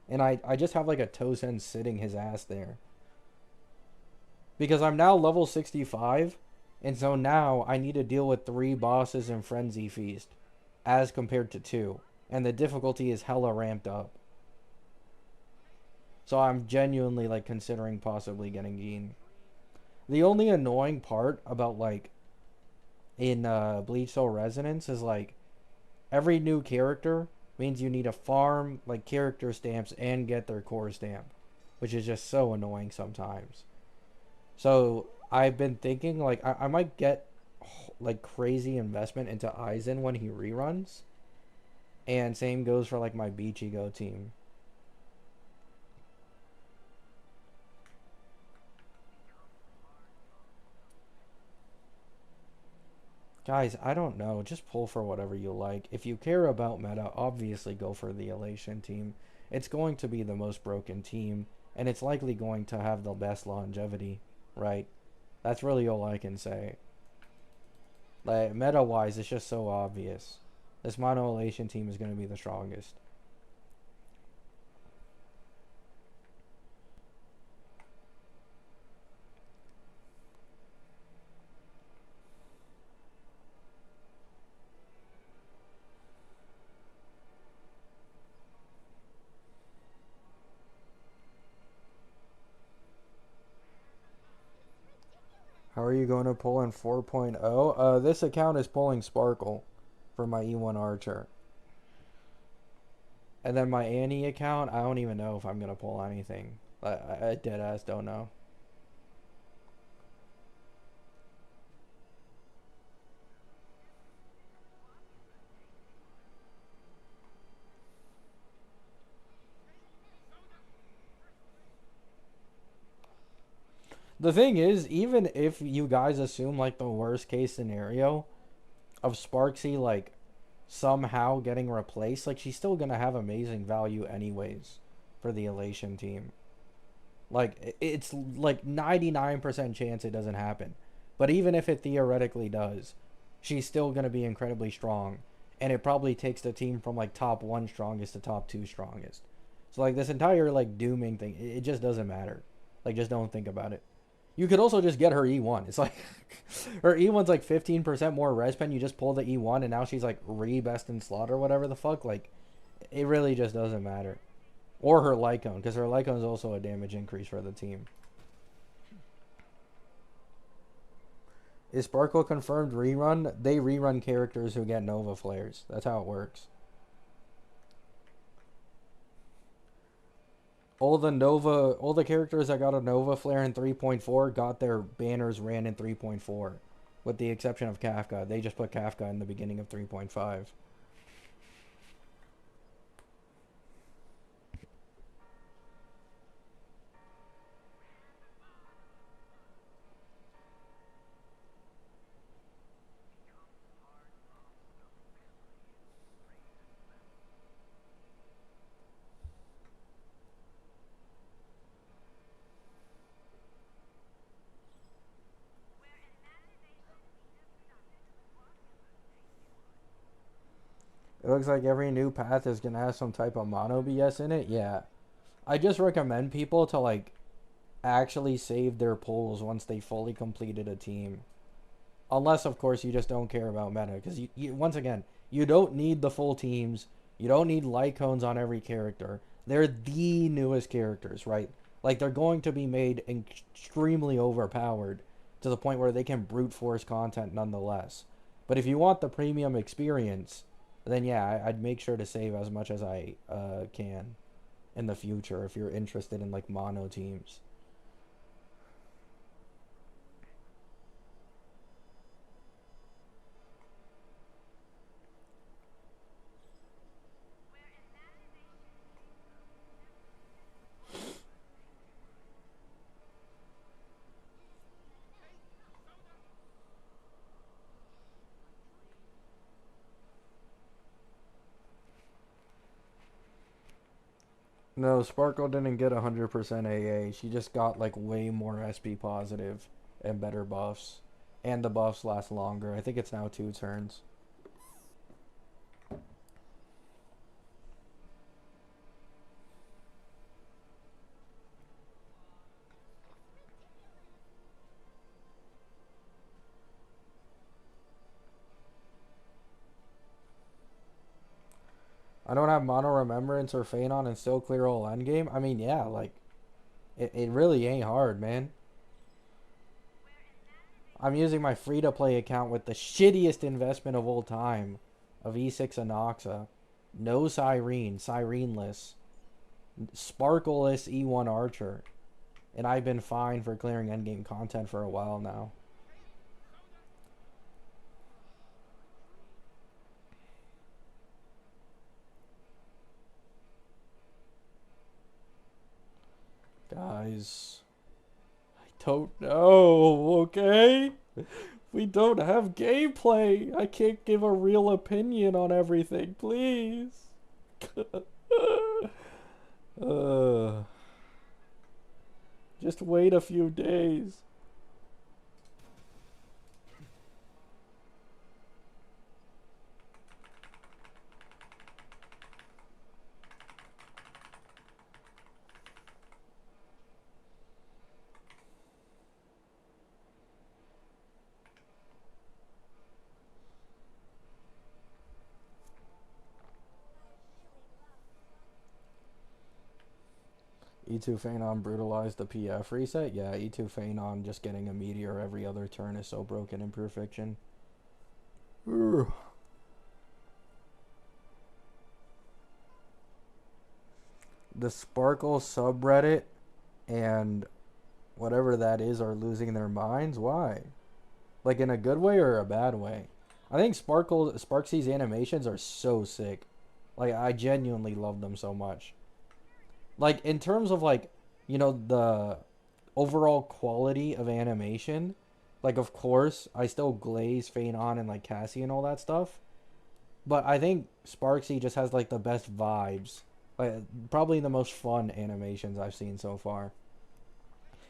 And I just have like a Tosen sitting his ass there. Because I'm now level 65, and so now I need to deal with 3 bosses in Frenzy Feast, as compared to 2. And the difficulty is hella ramped up. So I'm genuinely like considering possibly getting Geen. The only annoying part about like in Bleach Soul Resonance is like every new character means you need to farm like character stamps and get their core stamp, which is just so annoying sometimes. So I've been thinking like I might get like crazy investment into Aizen when he reruns, and same goes for like my Bichigo team. Guys, I don't know. Just pull for whatever you like. If you care about meta, obviously go for the Elation team. It's going to be the most broken team, and it's likely going to have the best longevity, right? That's really all I can say. Like, meta-wise, it's just so obvious. This mono elation team is going to be the strongest. How are you going to pull in 4.0? This account is pulling Sparkle for my E1 Archer. And then my Annie account, I don't even know if I'm going to pull anything. I deadass don't know. The thing is, even if you guys assume like the worst case scenario of Sparksy like somehow getting replaced, like she's still gonna have amazing value anyways for the Elation team. Like it's like 99% chance it doesn't happen. But even if it theoretically does, she's still gonna be incredibly strong. And it probably takes the team from like top 1 strongest to top 2 strongest. So like this entire like dooming thing, it just doesn't matter. Like just don't think about it. You could also just get her E1. It's like her E1's like 15% more res pen. You just pull the E1 and now she's like best in slot or whatever the fuck. Like it really just doesn't matter. Or her Lycone, because her Lycone is also a damage increase for the team. Is Sparkle confirmed rerun? They rerun characters who get Nova Flares. That's how it works. All the characters that got a Nova Flare in 3.4 got their banners ran in 3.4. With the exception of Kafka. They just put Kafka in the beginning of 3.5. It looks like every new path is going to have some type of mono BS in it. Yeah. I just recommend people to like actually save their pulls once they fully completed a team. Unless, of course, you just don't care about meta. Because, once again, you don't need the full teams. You don't need Lycones on every character. They're the newest characters, right? Like, they're going to be made extremely overpowered to the point where they can brute force content nonetheless. But if you want the premium experience, then yeah, I'd make sure to save as much as I can in the future if you're interested in, like, mono teams. No, Sparkle didn't get 100% AA. She just got like way more SP positive and better buffs. And the buffs last longer. I think it's now 2 turns. I don't have Mono Remembrance or Phanon and still clear all endgame. I mean, yeah, like, it really ain't hard, man. I'm using my free-to-play account with the shittiest investment of all time of E6 Anoxa. No Cyrene, Cyreneless, Sparkleless E1 Archer. And I've been fine for clearing endgame content for a while now. Guys, I don't know, okay? We don't have gameplay. I can't give a real opinion on everything, please. Just wait a few days. E2 Phanon brutalized the PF reset? Yeah, E2 Phanon just getting a meteor every other turn is so broken in Pure Fiction. Ugh. The Sparkle subreddit and whatever that is are losing their minds. Why? Like in a good way or a bad way? I think Sparksy's animations are so sick. Like I genuinely love them so much. Like in terms of like, you know, the overall quality of animation, like of course I still glaze Phanon and like Cassie and all that stuff. But I think Sparksy just has like the best vibes. Like probably the most fun animations I've seen so far.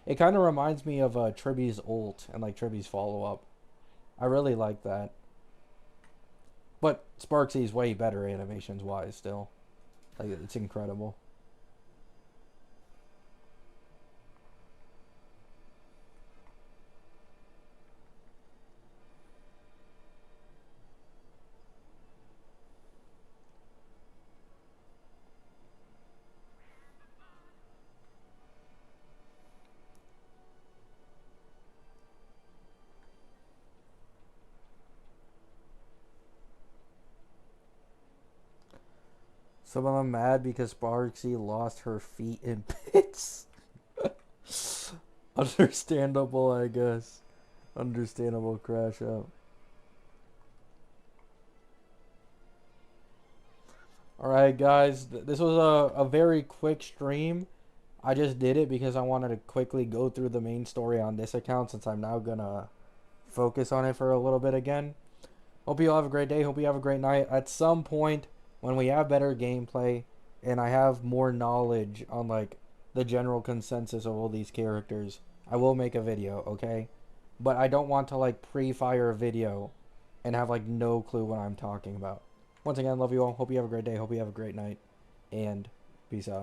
It kind of reminds me of Triby's ult and like Triby's follow-up. I really like that. But Sparksy's way better animations wise still. Like it's incredible. Some of them mad because Sparksy lost her feet in pits. Understandable, I guess. Understandable crash out. Alright, guys. This was a very quick stream. I just did it because I wanted to quickly go through the main story on this account since I'm now going to focus on it for a little bit again. Hope you all have a great day. Hope you have a great night. At some point, when we have better gameplay and I have more knowledge on like the general consensus of all these characters, I will make a video, okay? But I don't want to like pre-fire a video and have like no clue what I'm talking about. Once again, love you all. Hope you have a great day. Hope you have a great night. And peace out.